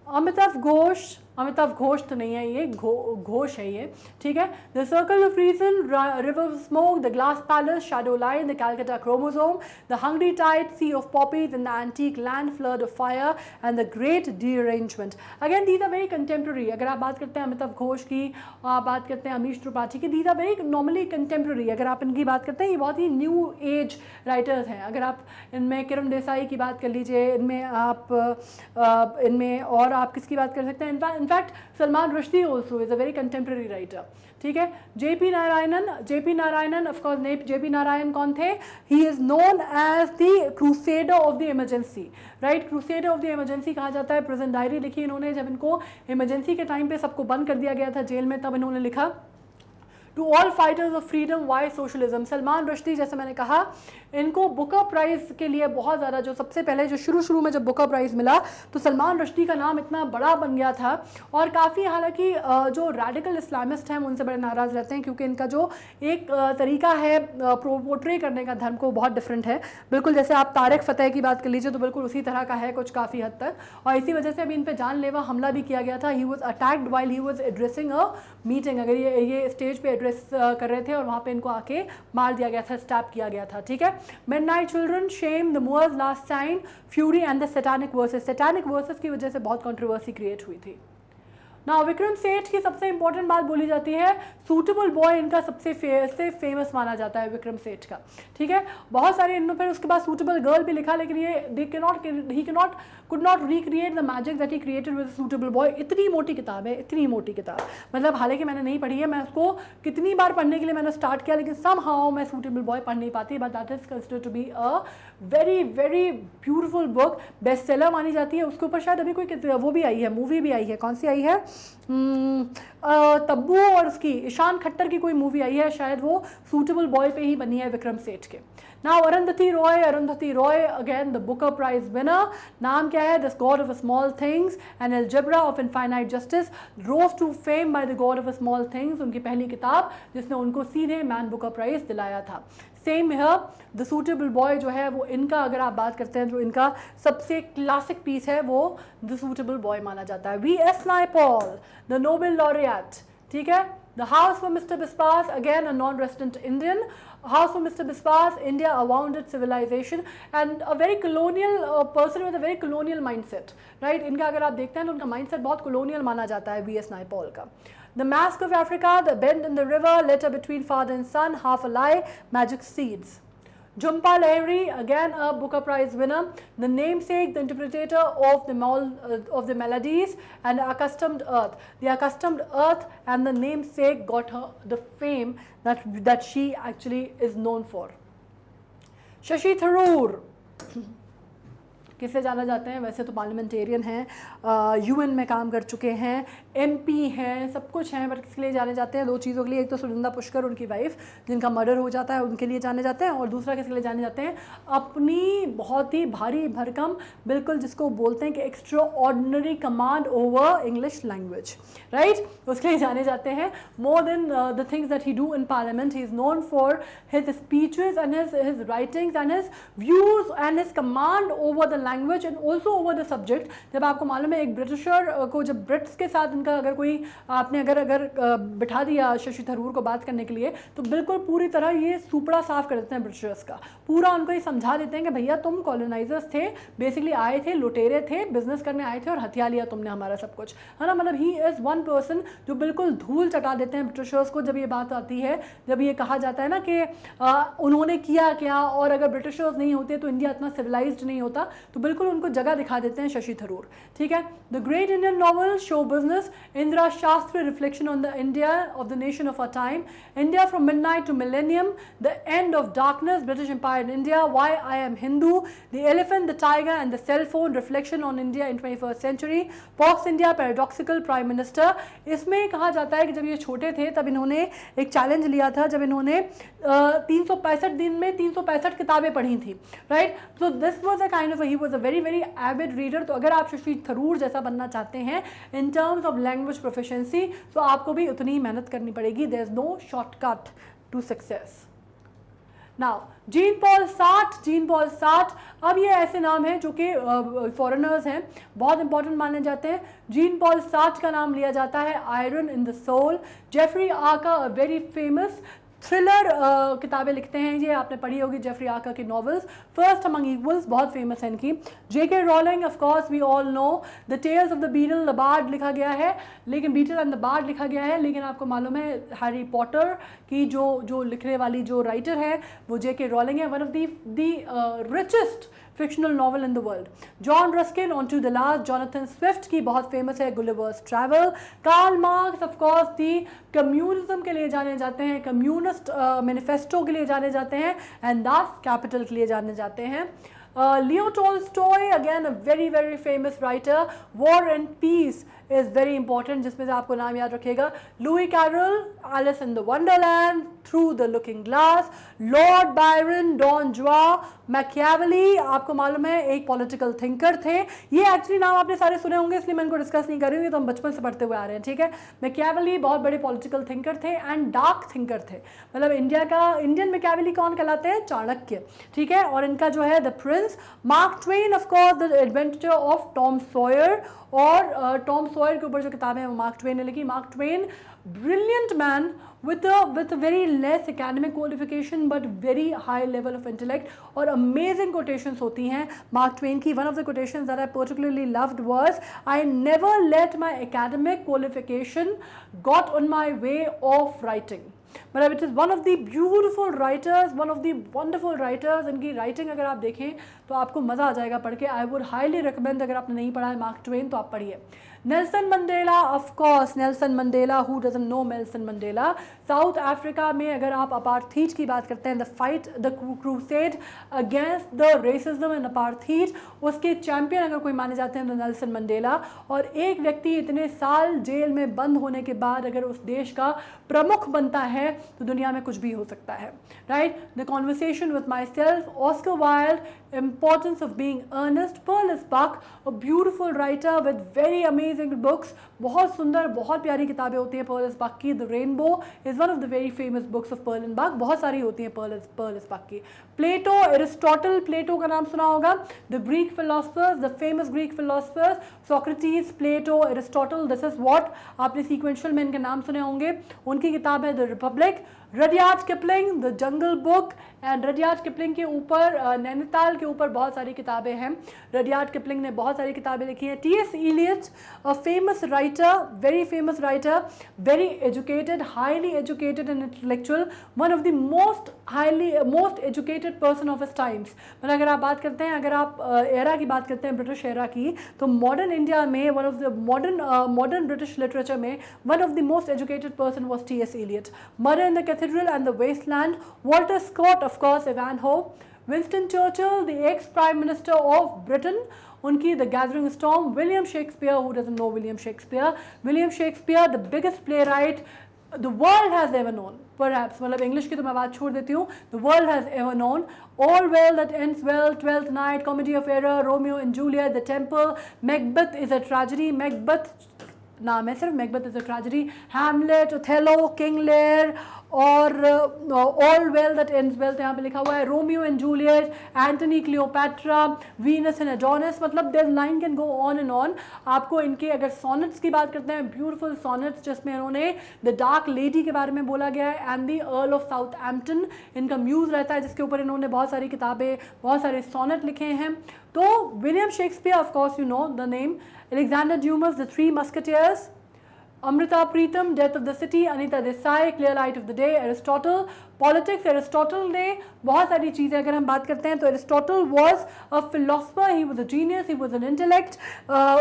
अमिताभ घोष तो नहीं है ये, घोष है ये, ठीक है। The circle of reason, river of smoke, the glass palace, shadow line, the Calcutta chromosome, the hungry tide, sea of poppies in the antique land, flood of fire and the great rearrangement. Again these are very contemporary. अगर आप बात करते हैं अमिताभ घोष की, आप बात करते हैं अमीश त्रिपाठी की, these are very normally contemporary. अगर आप इनकी बात करते हैं, ये बहुत ही न्यू एज राइटर्स हैं। अगर आप इनमें किरण देसाई की बात कर लीजिए, इनमें आप इनमें और आप किसकी बात कर सकते हैं, in fact Salman Rushdie also is a very contemporary writer, ठीक है। JP Narayanan of course, JP Narayan कौन थे? He is known as the crusader of the emergency, right. Crusader of the emergency कहा जाता है। प्रेजेंट डायरी लिखी इन्होंने, जब इनको इमरजेंसी के टाइम पे सबको बंद कर दिया गया था जेल में, तब इन्होंने लिखा to all fighters of freedom why socialism. Salman Rushdie, जैसे मैंने कहा, इनको बुकर प्राइज़ के लिए बहुत ज़्यादा, जो सबसे पहले जो शुरू में जब बुकर प्राइज़ मिला तो सलमान रुश्दी का नाम इतना बड़ा बन गया था, और काफ़ी हालांकि जो रेडिकल इस्लामिस्ट हैं उनसे बड़े नाराज़ रहते हैं, क्योंकि इनका जो एक तरीका है पोर्ट्रे करने का धर्म को बहुत डिफरेंट है। बिल्कुल जैसे आप तारिक फ़तेह की बात कर लीजिए तो बिल्कुल उसी तरह का है कुछ काफ़ी हद तक, और इसी वजह से अभी इन पर जानलेवा हमला भी किया गया था। He was attacked while he was addressing a meeting. अगर ये स्टेज पर एड्रेस कर रहे थे और वहाँ पर इनको आके मार दिया गया था, स्टैप किया गया था, ठीक है। Midnight Children, Shame, The Moor's Last Sign, Fury and the Satanic Verses। Satanic Verses की वजह से बहुत कंट्रोवर्सी क्रिएट हुई थी। ना विक्रम सेठ की सबसे इंपॉर्टेंट बात बोली जाती है, सूटेबल बॉय इनका सबसे फेमस माना जाता है विक्रम सेठ का, ठीक है। बहुत सारे इनमें, फिर उसके बाद सूटेबल गर्ल भी लिखा, लेकिन ये could not recreate the magic that he created with suitable boy. इतनी मोटी किताब है, इतनी मोटी किताब, मतलब हालांकि मैंने नहीं पढ़ी है, मैं उसको कितनी बार पढ़ने के लिए मैंने स्टार्ट किया, लेकिन समहाउ मैं सूटेबल बॉय पढ़ नहीं पाती। But that is considered to be a very very beautiful book, best seller मानी जाती है। उसके ऊपर शायद अभी कोई वो भी आई है, मूवी भी आई है, कौन सी आई है, तब्बू और उसकी ईशान खट्टर की कोई मूवी आई है, शायद वो सूटेबल बॉय पे ही बनी है विक्रम सेठ के। Now Arundhati Roy again the Booker prize winner. नाम क्या है? This God of small things and algebra of infinite justice, rose to fame by the God of small things, उनकी पहली किताब जिसने उनको सीधे मैन बुकर प्राइज दिलाया था। Same here the suitable boy जो है वो इनका, अगर आप बात करते हैं, जो इनका सबसे क्लासिक पीस है वो द सूटेबल बॉय माना जाता है। V.S. Naipaul the Nobel laureate, ठीक है। The house for mister Biswas, again a non resident Indian. House for Mr. Biswas, India, a wounded civilization and a very colonial person with a very colonial mindset, right? इनका अगर आप देखते हैं तो उनका mindset बहुत colonial माना जाता है V.S. नायपॉल का। The Mask of Africa, The Bend in the River, Letter Between Father and Son, Half a Lie, Magic Seeds. Jhumpa Lahiri, again a Booker Prize winner, the namesake, the interpreter of the melodies and Accustomed Earth. The Accustomed Earth and the namesake got her the fame that she actually is known for. Shashi Tharoor, किससे जाना जाते हैं? वैसे तो parliamentarian हैं, UN में काम कर चुके हैं, MP हैं, सब कुछ हैं, बट किसके लिए जाने जाते हैं? दो चीज़ों के लिए, एक तो सुनंदा पुष्कर उनकी वाइफ जिनका मर्डर हो जाता है उनके लिए जाने जाते हैं, और दूसरा किसके लिए जाने जाते हैं? अपनी बहुत ही भारी भरकम, बिल्कुल जिसको बोलते हैं कि extra ordinary command over English language, right, उसके लिए जाने जाते हैं। More than the things that he do in parliament, he is known for his speeches and his writings and his views and his command over the language and also over the subject. जब आपको मालूम है एक britisher को जब Brits के साथ इनका अगर कोई आपने अगर बिठा दिया शशि थरूर को बात करने के लिए, तो बिल्कुल पूरी तरह ये सुपड़ा साफ कर देते हैं ब्रिटिशर्स का। पूरा उनको ये समझा देते हैं कि भैया तुम कॉलोनाइजर्स थे, बेसिकली आए थे, लुटेरे थे, बिजनेस करने आए थे और हथिया लिया तुमने हमारा सब कुछ, है ना। मतलब ही इज़ वन पर्सन जो बिल्कुल धूल चटा देते हैं ब्रिटिशर्स को जब ये बात आती है, जब ये कहा जाता है ना कि उन्होंने किया क्या, और अगर ब्रिटिशर्स नहीं होते तो इंडिया इतना सिविलाइज्ड नहीं होता, तो बिल्कुल उनको जगह दिखा देते हैं शशि थरूर। ठीक है। The great Indian novel, show business, Indira Shastri, reflection on the India of the nation of our time, India from midnight to millennium, the end of darkness, British empire in India, why I am Hindu, the elephant, the tiger and the cell phone, reflection on India in 21st century, pax India, paradoxical prime minister. इसमें कहा जाता है कि जब ये छोटे थे तब इन्होंने एक चैलेंज लिया था, जब इन्होंने 365 दिन में 365 किताबें पढ़ी थी, right. So this was a kind of, he was a very very avid reader. तो अगर आप शशि थरूर जैसा बनना चाहते हैं in terms of language proficiency, तो आपको भी उतनी ही मेहनत करनी पड़ेगी। There is no shortcut to success. Now Jean Paul Sartre, अब ये ऐसे नाम हैं जो कि फॉरेनर्स हैं, बहुत इंपॉर्टेंट माने जाते हैं। जीन पॉल सार्ट का नाम लिया जाता है iron in the soul. Jeffrey Archer, very famous thriller किताबें लिखते हैं, ये आपने पढ़ी होगी जेफरी आर्कर की नॉवेल्स। फर्स्ट अमंग इक्वल्स बहुत फेमस है इनकी। J K Rowling, of course we all know. The tales of the Beedle the bard लिखा गया है, लेकिन बीटल एंड द बार्ड लिखा गया है, लेकिन आपको मालूम है हैरी पॉटर की जो लिखने वाली जो राइटर है वो जेके रॉलिंग है, one of the richest fictional novel in the world. John Ruskin, on to the last. Jonathan Swift की बहुत फेमस है Gulliver's travel. Karl Marx, of course the communism के लिए जाने जाते हैं, कम्युनिस्ट मैनिफेस्टो के लिए जाने जाते हैं, एंड दास कैपिटल के लिए जाने जाते हैं। Leo Tolstoy, again a very very famous writer. War and Peace is very important, जिसमें से आपको नाम याद रखेगा। Lewis Carroll, Alice in the Wonderland, Through the Looking Glass, Lord Byron, Don Juan, Machiavelli, आपको मालूम है एक पॉलिटिकल थिंकर थे। ये एक्चुअली नाम आपने सारे सुने होंगे, इसलिए मैं इनको डिस्कस नहीं कर रही हूँ, तो हम बचपन से पढ़ते हुए आ रहे हैं, ठीक है। मैकियावेली बहुत बड़े पॉलिटिकल थिंकर थे एंड डार्क थिंकर थे। मतलब इंडियन मैकियावेली कौन कहलाते हैं? चाणक्य, ठीक है। और इनका जो है the Prince. Mark Twain, of course the adventure of Tom Sawyer, और टॉम सॉयर के ऊपर जो किताबें हैं वो मार्क ट्वेन ने लिखी। Mark Twain, brilliant man with a very less academic qualification but very high level of intellect, और amazing quotations होती हैं मार्क ट्वेन की। one of the quotations that I particularly loved was, I never let my academic qualification got on my way of writing। मतलब it is one of the beautiful writers, one of the wonderful writers. इनकी writing अगर आप देखें तो आपको मज़ा आ जाएगा पढ़ के। आई वुड हाईली रिकमेंड, अगर आपने नहीं पढ़ा है मार्क ट्वेन तो आप पढ़िए। Nelson Mandela, of course Nelson Mandela, who doesn't know Nelson Mandela. South Africa में अगर आप अपार्थीज की बात करते हैं, the fight, the crusade against the racism and apartheid, उसके चैंपियन अगर कोई माने जाते हैं तो नेल्सन मंडेला। और एक व्यक्ति इतने साल जेल में बंद होने के बाद अगर उस देश का प्रमुख बनता है तो दुनिया में कुछ भी हो सकता है, right. The conversation with my self, Oscar Wilde, importance of being earnest, Pearl Buck, a beautiful writer with very amazing books, बहुत सुंदर बहुत प्यारी किताबें होती हैं Pearl Buck की। The Rainbow is one of the very famous books of Pearl Buck, बहुत सारी होती हैं Pearl Buck की। Plato, Aristotle, Plato का नाम सुना होगा। The Greek philosophers, the famous Greek philosophers, Socrates, Plato, Aristotle, this is what, आपने sequential में इनके नाम सुने होंगे। उनकी किताब है The Republic। Rudyard Kipling, the jungle book, and Rudyard Kipling के ऊपर नैनीताल के ऊपर बहुत सारी किताबें हैं। रडियार्ड किपलिंग ने बहुत सारी किताबें लिखी हैं। TS. Eliot, a famous writer, very famous writer, very educated, highly educated and intellectual, one of the most educated person of his times. मतलब अगर आप बात करते हैं, अगर आप एरा की बात करते हैं, ब्रिटिश एरा की, तो मॉडर्न इंडिया में one of the modern British literature में one of the most educated person was T S. Eliot. Murder in the Cathedral and the Wasteland, Walter Scott, of course, Ivanhoe, Winston Churchill, the ex-Prime Minister of Britain, उनकी The Gathering Storm, William Shakespeare, who doesn't know William Shakespeare? William Shakespeare, the biggest playwright the world has ever known, perhaps, मतलब English की तो मैं बात छोड़ देती हूँ, the world has ever known, All Well That Ends Well, Twelfth Night, Comedy of Error, Romeo and Juliet, The Temple, Macbeth is a tragedy, Macbeth नाम है सिर्फ, Macbeth is a tragedy, Hamlet, Othello, King Lear, और all well that ends well यहाँ पे लिखा हुआ है, Romeo and Juliet, Antony Cleopatra, Venus and Adonis, मतलब their line can go on and on. आपको इनके अगर सॉनेट्स की बात करते हैं, ब्यूटीफुल सॉनेट्स जिसमें इन्होंने द डार्क लेडी के बारे में बोला गया है, and the earl of Southampton इनका म्यूज रहता है, जिसके ऊपर इन्होंने बहुत सारी किताबें, बहुत सारे सॉनेट लिखे हैं। तो William Shakespeare, of course you know the name, Alexander Dumas, the three musketeers, Amrita Pritam, death of the city, Anita Desai, clear light of the day, Aristotle, politics, Aristotle ने बहुत सारी चीज़ें अगर हम बात करते हैं तो Aristotle was a philosopher, he was a genius, he was N intellect.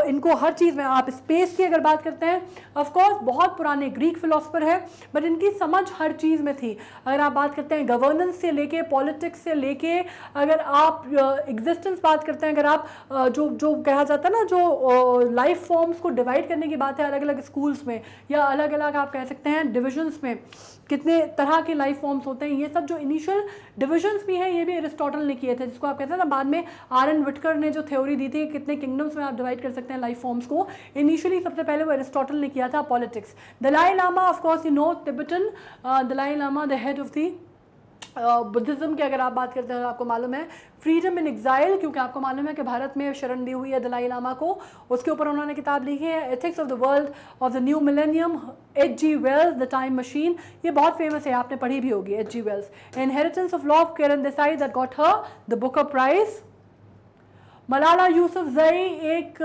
इनको हर चीज़ में, आप स्पेस की अगर बात करते हैं, ऑफकोर्स बहुत पुराने ग्रीक फिलोसफर है, बट इनकी समझ हर चीज़ में थी। अगर आप बात करते हैं गवर्नेंस से लेके, पॉलिटिक्स से लेके, अगर आप एग्जिस्टेंस बात करते हैं, अगर आप जो कहा जाता है ना, जो लाइफ फॉर्म्स को डिवाइड करने की बात है अलग अलग स्कूल्स में, या अलग अलग आप कह सकते हैं डिविजन्स में, कितने तरह के लाइफ फॉर्म्स होते हैं, ये सब जो इनिशियल डिविजन्स भी हैं ये भी एरिस्टोटल ने किए थे, जिसको आप कहते हैं ना, बाद में आर.एन. विटकर ने जो थ्योरी दी थी कितने किंगडम्स में आप डिवाइड कर सकते हैं लाइफ फॉर्म्स को, इनिशियली सबसे पहले वो एरिस्टोटल ने किया था। Politics, Dalai Lama, of course you know, Tibetan Dalai Lama, the head of the Buddhism की अगर आप बात करते हैं, आपको मालूम है फ्रीडम इन एग्जाइल, क्योंकि आपको मालूम है कि भारत में शरण दी हुई है दलाई लामा को, उसके ऊपर उन्होंने किताब लिखी है, ethics of the world of the new millennium, H.G. Wells, the time machine, ये बहुत फेमस है, आपने पढ़ी भी होगी H.G. Wells. Inheritance of law of Kiran Desai, that got her the Booker prize. Malala Yousafzai, एक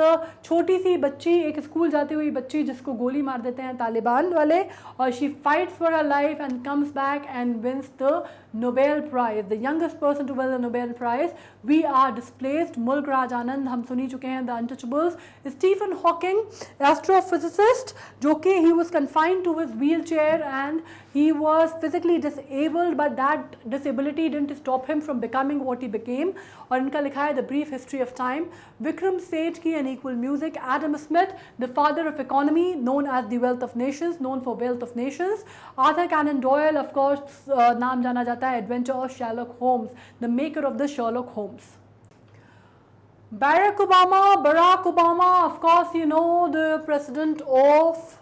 छोटी सी बच्ची, एक स्कूल जाती हुई बच्ची जिसको गोली मार देते हैं तालिबान वाले, और she fights for her life and comes back and wins the Nobel prize, the youngest person to win the Nobel prize. We are displaced, Mulk Raj Anand, हम सुनी चुके हैं, the untouchables. Stephen Hawking, astrophysicist, जो कि he was confined to his wheel chair and he was physically disabled, but that disability didn't stop him from becoming what he became, और इनका लिखा है the brief history of time. Vikram Seth की unequal music, Adam Smith, the father of economy, known as the wealth of nations, known for wealth of nations. Arthur Conan Doyle, of course नाम जाना जाता है adventure of Sherlock Holmes, the maker of the Sherlock Holmes. Barack Obama, of course you know, the president of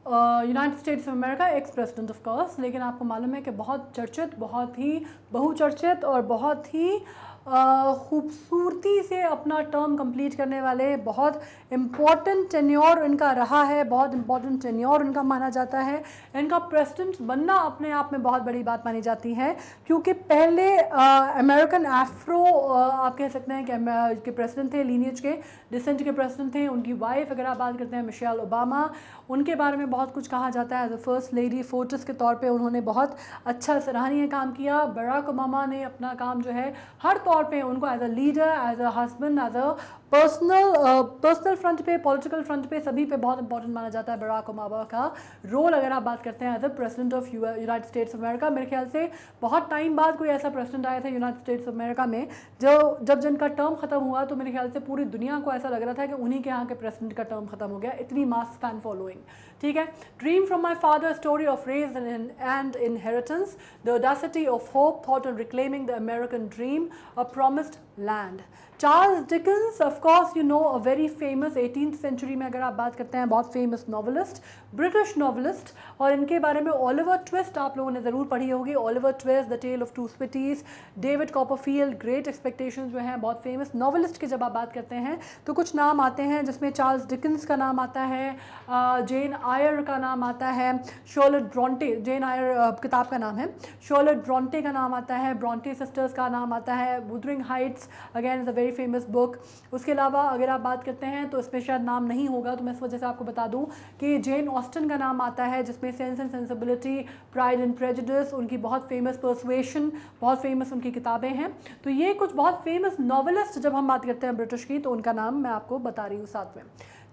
United States of America, ex president of course, लेकिन आपको मालूम है कि बहुत चर्चित, बहुत ही बहुचर्चित और बहुत ही खूबसूरती से अपना टर्म कंप्लीट करने वाले, बहुत इम्पॉर्टेंट टेन्योर इनका रहा है, बहुत इम्पॉर्टेंट टेन्योर इनका माना जाता है। इनका प्रेसिडेंट बनना अपने आप में बहुत बड़ी बात मानी जाती है, क्योंकि पहले अमेरिकन एफ्रो आप कह सकते हैं कि प्रेसिडेंट थे, लीनियज के डिसेंट के प्रेसिडेंट थे। उनकी वाइफ अगर आप बात करते हैं मिशेल ओबामा, उनके बारे में बहुत कुछ कहा जाता है। एज अ फर्स्ट लेडी फोर्टिस के तौर पे उन्होंने बहुत अच्छा सराहनीय काम किया। बराक ओबामा ने अपना काम जो है हर तौर पे, उनको as a leader, as a husband, as a personal front पे, पॉलिटिकल फ्रंट पे, सभी पे बहुत इंपॉर्टेंट माना जाता है बराक ओबामा का रोल। अगर आप बात करते हैं as a president of United States of America, मेरे ख्याल से बहुत टाइम बाद कोई ऐसा प्रेसिडेंट आया था यूनाइटेड स्टेट्स ऑफ अमेरिका में जब जिनका टर्म खत्म हुआ तो मेरे ख्याल से पूरी दुनिया को ऐसा लग रहा था कि उन्हीं के यहाँ के प्रेसिडेंट का टर्म खत्म हो गया, इतनी मास फैन फॉलोइंग। ठीक है, dream from my father, story of race and inheritance, the audacity of hope, thought on reclaiming the American dream, a promised land. Charles Dickens, of course you know, a very famous 18th century में अगर आप बात करते हैं, बहुत famous novelist, British novelist, और इनके बारे में ओलिवर ट्विस्ट आप लोगों ने ज़रूर पढ़ी होगी। Oliver Twist, the tale of two cities, David Copperfield, great expectations जो हैं, बहुत फेमस नॉवलिस्ट की जब आप बात करते हैं तो कुछ नाम आते हैं, जिसमें चार्ल्स डिकन्स का नाम आता है, जेन आयर का नाम आता है, शर्लोट ब्रॉन्टे, जेन आयर किताब का नाम है, शर्लोट ब्रॉन्टे का नाम आता है, ब्रॉन्टे सिस्टर्स का नाम आता है, Wuthering Heights again is a very famous book. उसके अलावा अगर आप बात करते हैं तो इसमें शायद नाम नहीं होगा, तो मैं इस वजह से आपको बता दूं कि जेन ऑस्टन का नाम आता है, जिसमें sense and sensibility, pride and prejudice, उनकी बहुत फेमस पर्सुएशन, बहुत फेमस उनकी किताबें हैं। तो ये कुछ बहुत फेमस नॉवलिस्ट जब हम बात करते हैं ब्रिटिश की, तो उनका नाम मैं आपको बता रही हूँ साथ में।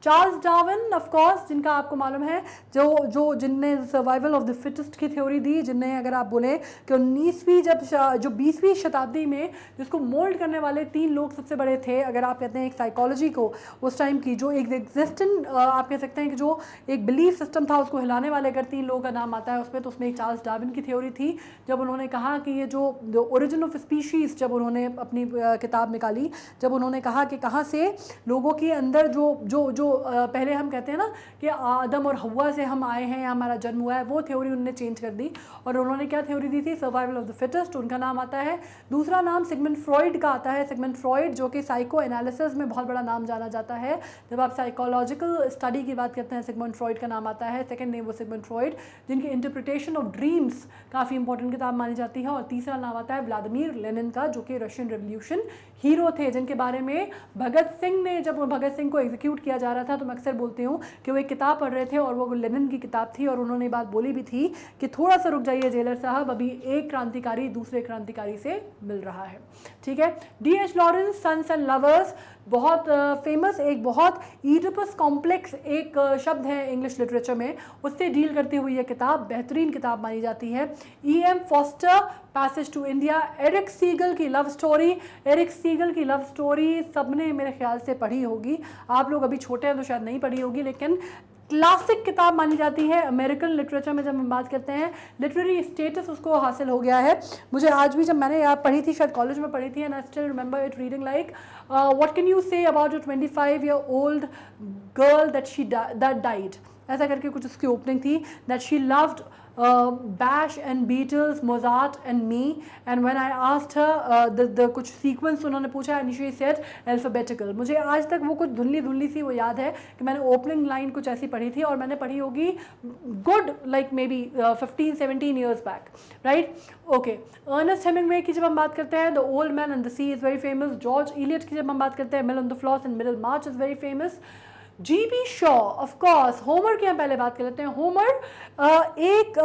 चार्ल्स डार्विन, ऑफ कोर्स, जिनका आपको मालूम है जिनने सर्वाइवल ऑफ द फिटेस्ट की थ्योरी दी, जिनने अगर आप बोले कि 19वीं जो 20वीं शताब्दी में जिसको मोल्ड करने वाले 3 लोग सबसे बड़े थे, अगर आप कहते हैं एक साइकोलॉजी को उस टाइम की जो एक एग्जिस्टेंट आप कह सकते हैं कि जो एक बिलीफ सिस्टम था उसको हिलाने वाले अगर 3 लोगों का नाम आता है उसमें, तो उसमें एक चार्ल्स डार्विन की थ्योरी थी। जब उन्होंने कहा कि ये जो ओरिजिन ऑफ स्पीशीज़, जब उन्होंने अपनी किताब निकाली, जब उन्होंने कहा कि कहाँ से लोगों के अंदर जो पहले हम कहते हैं ना कि आदम और हवा से हम आए हैं या हमारा जन्म हुआ है, वो थ्योरी उन्होंने चेंज कर दी और उन्होंने क्या थ्योरी दी थी, सर्वाइवल ऑफ द फिटेस्ट, उनका नाम आता है। दूसरा नाम सिगमंड फ्रॉइड का आता है, सिगमंड फ्रॉइड जो कि साइको एनालिसिस में बहुत बड़ा नाम जाना जाता है। जब आप साइकोलॉजिकल स्टडी की बात करते हैं सिगमंड फ्रॉइड का नाम आता है। सेकंड नेम वो सिगमंड फ्रॉइड जिनकी इंटरप्रिटेशन ऑफ ड्रीम्स काफ़ी इंपॉर्टेंट किताब मानी जाती है। और तीसरा नाम आता है व्लादिमीर लेनिन का, जो कि रशियन रेवोल्यूशन हीरो थे, जिनके बारे में भगत सिंह ने, जब भगत सिंह को एग्जीक्यूट किया जा रहा था तो मैं अक्सर बोलती हूँ कि वो एक किताब पढ़ रहे थे और वो लेनिन की किताब थी और उन्होंने बात बोली भी थी कि थोड़ा सा रुक जाइए जेलर साहब, अभी एक क्रांतिकारी दूसरे क्रांतिकारी से मिल रहा है। ठीक है। D.H. Lawrence sons and lovers, बहुत फेमस, एक बहुत ईडिपस कॉम्प्लेक्स एक शब्द है इंग्लिश लिटरेचर में, उससे डील करती हुई यह किताब बेहतरीन किताब मानी जाती है। E.M. Forster, passage to India, Eric Segal की लव स्टोरी। एरिक सीगल की लव स्टोरी सबने मेरे ख्याल से पढ़ी होगी, आप लोग अभी छोटे हैं तो शायद नहीं पढ़ी होगी, लेकिन क्लासिक किताब मानी जाती है अमेरिकन लिटरेचर में। जब हम बात करते हैं लिटरेरी स्टेटस उसको हासिल हो गया है। मुझे आज भी, जब मैंने यहाँ पढ़ी थी, शायद कॉलेज में पढ़ी थी, and I still remember it reading like what can you say about a 25-year-old girl that died, ऐसा करके कुछ उसकी ओपनिंग थी, that she loved Bash and Beatles, Mozart and me, and when I asked her the कुछ sequence उन्होंने पूछा, and she said alphabetical। मुझे आज तक वो कुछ धुंधली सी वो याद है कि मैंने ओपनिंग लाइन कुछ ऐसी पढ़ी थी और मैंने पढ़ी होगी good like maybe 15-17 years back, right. Okay. Ernest Hemingway की जब हम बात करते हैं, the old man and the sea is very famous. George Eliot की जब हम बात करते हैं, mill on the floss and Middlemarch is very famous. G.B. Shaw, of course. Homer की हम पहले बात कर लेते हैं। होमर एक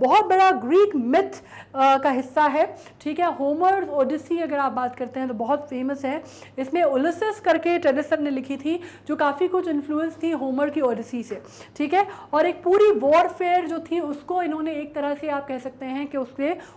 बहुत बड़ा ग्रीक मिथ का हिस्सा है, ठीक है। होमर ओडिसी अगर आप बात करते हैं तो बहुत फेमस है। इसमें उलिसिस करके टेनिसन ने लिखी थी, जो काफ़ी कुछ इन्फ्लुएंस थी होमर की ओडिसी से, ठीक है। और एक पूरी वॉरफेयर जो थी उसको इन्होंने एक तरह से आप कह सकते हैं कि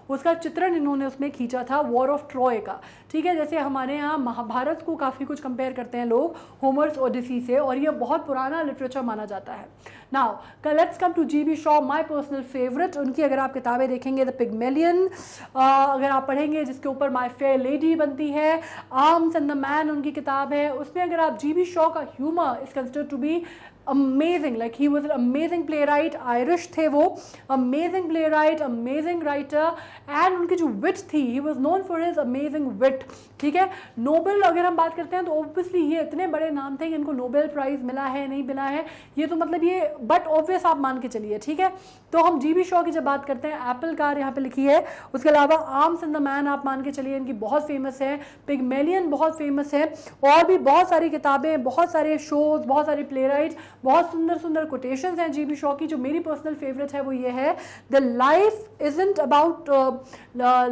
उसका चित्रण इन्होंने उसमें खींचा था, वॉर ऑफ ट्रॉय का, ठीक है। जैसे हमारे यहाँ महाभारत को काफ़ी कुछ कंपेयर करते हैं लोग होमर्स ओडिसी से, और ये बहुत पुराना लिटरेचर माना जाता है। Now let's come to G.B. Shaw, my personal favourite. उनकी अगर आप किताबें देखेंगे, द पिग्मेलियन अगर आप पढ़ेंगे, जिसके ऊपर माय फेयर लेडी बनती है, आर्म्स एंड द मैन उनकी किताब है, उसमें अगर आप G.B. शॉ का humour is considered to be amazing, like he was an amazing playwright, Irish थे वो, amazing playwright, amazing writer, and उनकी जो विट थी, he was known for his amazing wit, ठीक है। नोबेल अगर हम बात करते हैं तो ऑब्वियसली ये इतने बड़े नाम थे कि इनको नोबेल प्राइज़ मिला है नहीं मिला है, ये तो मतलब ये बट ऑब्वियस आप मान के चलिए, ठीक है। तो हम G.B. शॉ की जब बात करते हैं, एप्पल कार यहाँ पे लिखी है, उसके अलावा आर्म्स एंड द मैन आप मान के चलिए इनकी बहुत फेमस है, पिग्मेलियन बहुत फेमस है, और भी बहुत सारी किताबें, बहुत सारे शोज, बहुत सारे प्ले राइट, बहुत सुंदर सुंदर कोटेशंस हैं G.B. शॉ की। जो मेरी पर्सनल फेवरेट है वो ये है, the life isn't about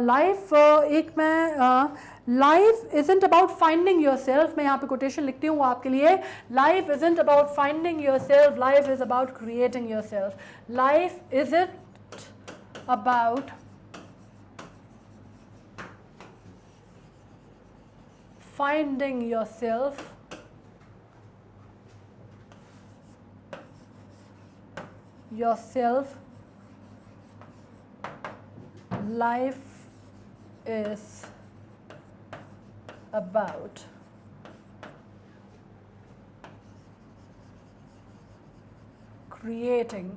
life, एक मैं life isn't about finding your self, मैं यहाँ पे कोटेशन लिखती हूँ आपके लिए, life isn't about finding your self, life is about creating your self, life isn't about finding your self, yourself, life is about creating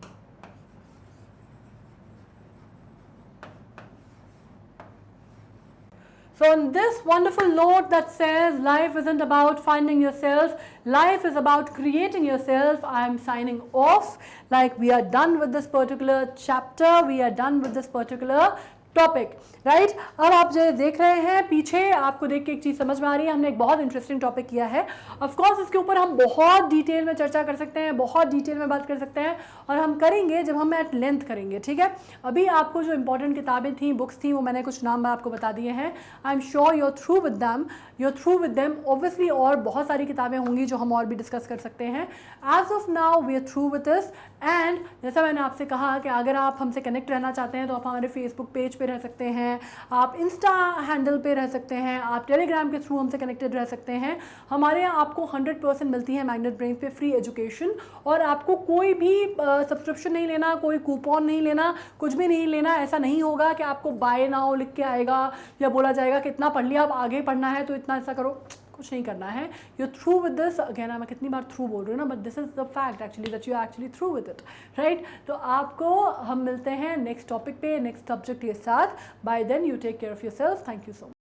So on this wonderful note that says life isn't about finding yourself, life is about creating yourself, I am signing off. Like we are done with this particular chapter, we are done with this particular topic, right. अब आप जो देख रहे हैं पीछे, आपको देख के एक चीज़ समझ में आ रही है, हमने एक बहुत इंटरेस्टिंग टॉपिक किया है। ऑफ कोर्स इसके ऊपर हम बहुत डिटेल में चर्चा कर सकते हैं, बहुत डिटेल में बात कर सकते हैं, और हम करेंगे जब हम एट लेंथ करेंगे, ठीक है। अभी आपको जो इंपॉर्टेंट किताबें थी, बुक्स थी, वो मैंने कुछ नाम आपको बता दिए हैं। I am sure you are through with them, obviously और बहुत सारी किताबें होंगी जो हम और भी डिस्कस कर सकते हैं। As of now we are through with this, and जैसा मैंने आपसे कहा कि अगर आप हमसे कनेक्ट रहना चाहते हैं तो आप हमारे फेसबुक पेज पे रह सकते हैं, आप इंस्टा हैंडल पे रह सकते हैं, आप टेलीग्राम के थ्रू हमसे कनेक्टेड रह सकते हैं। हमारे यहाँ आपको 100% मिलती है मैग्नेट ब्रेन्स पे फ्री एजुकेशन, और आपको कोई भी सब्सक्रिप्शन नहीं लेना, कोई कूपन नहीं लेना, कुछ भी नहीं लेना। ऐसा नहीं होगा कि आपको बाय नाउ लिख के आएगा या बोला जाएगा कि इतना पढ़ लिया, अब आगे पढ़ना है तो इतना ऐसा करो, कुछ नहीं करना है, you through with this. Again मैं कितनी बार थ्रू बोल रही हूँ ना, but this is the fact actually that you actually through with it, right. तो आपको हम मिलते हैं नेक्स्ट टॉपिक पे, नेक्स्ट सब्जेक्ट के साथ। Bye then you take care of your self. Thank you so much.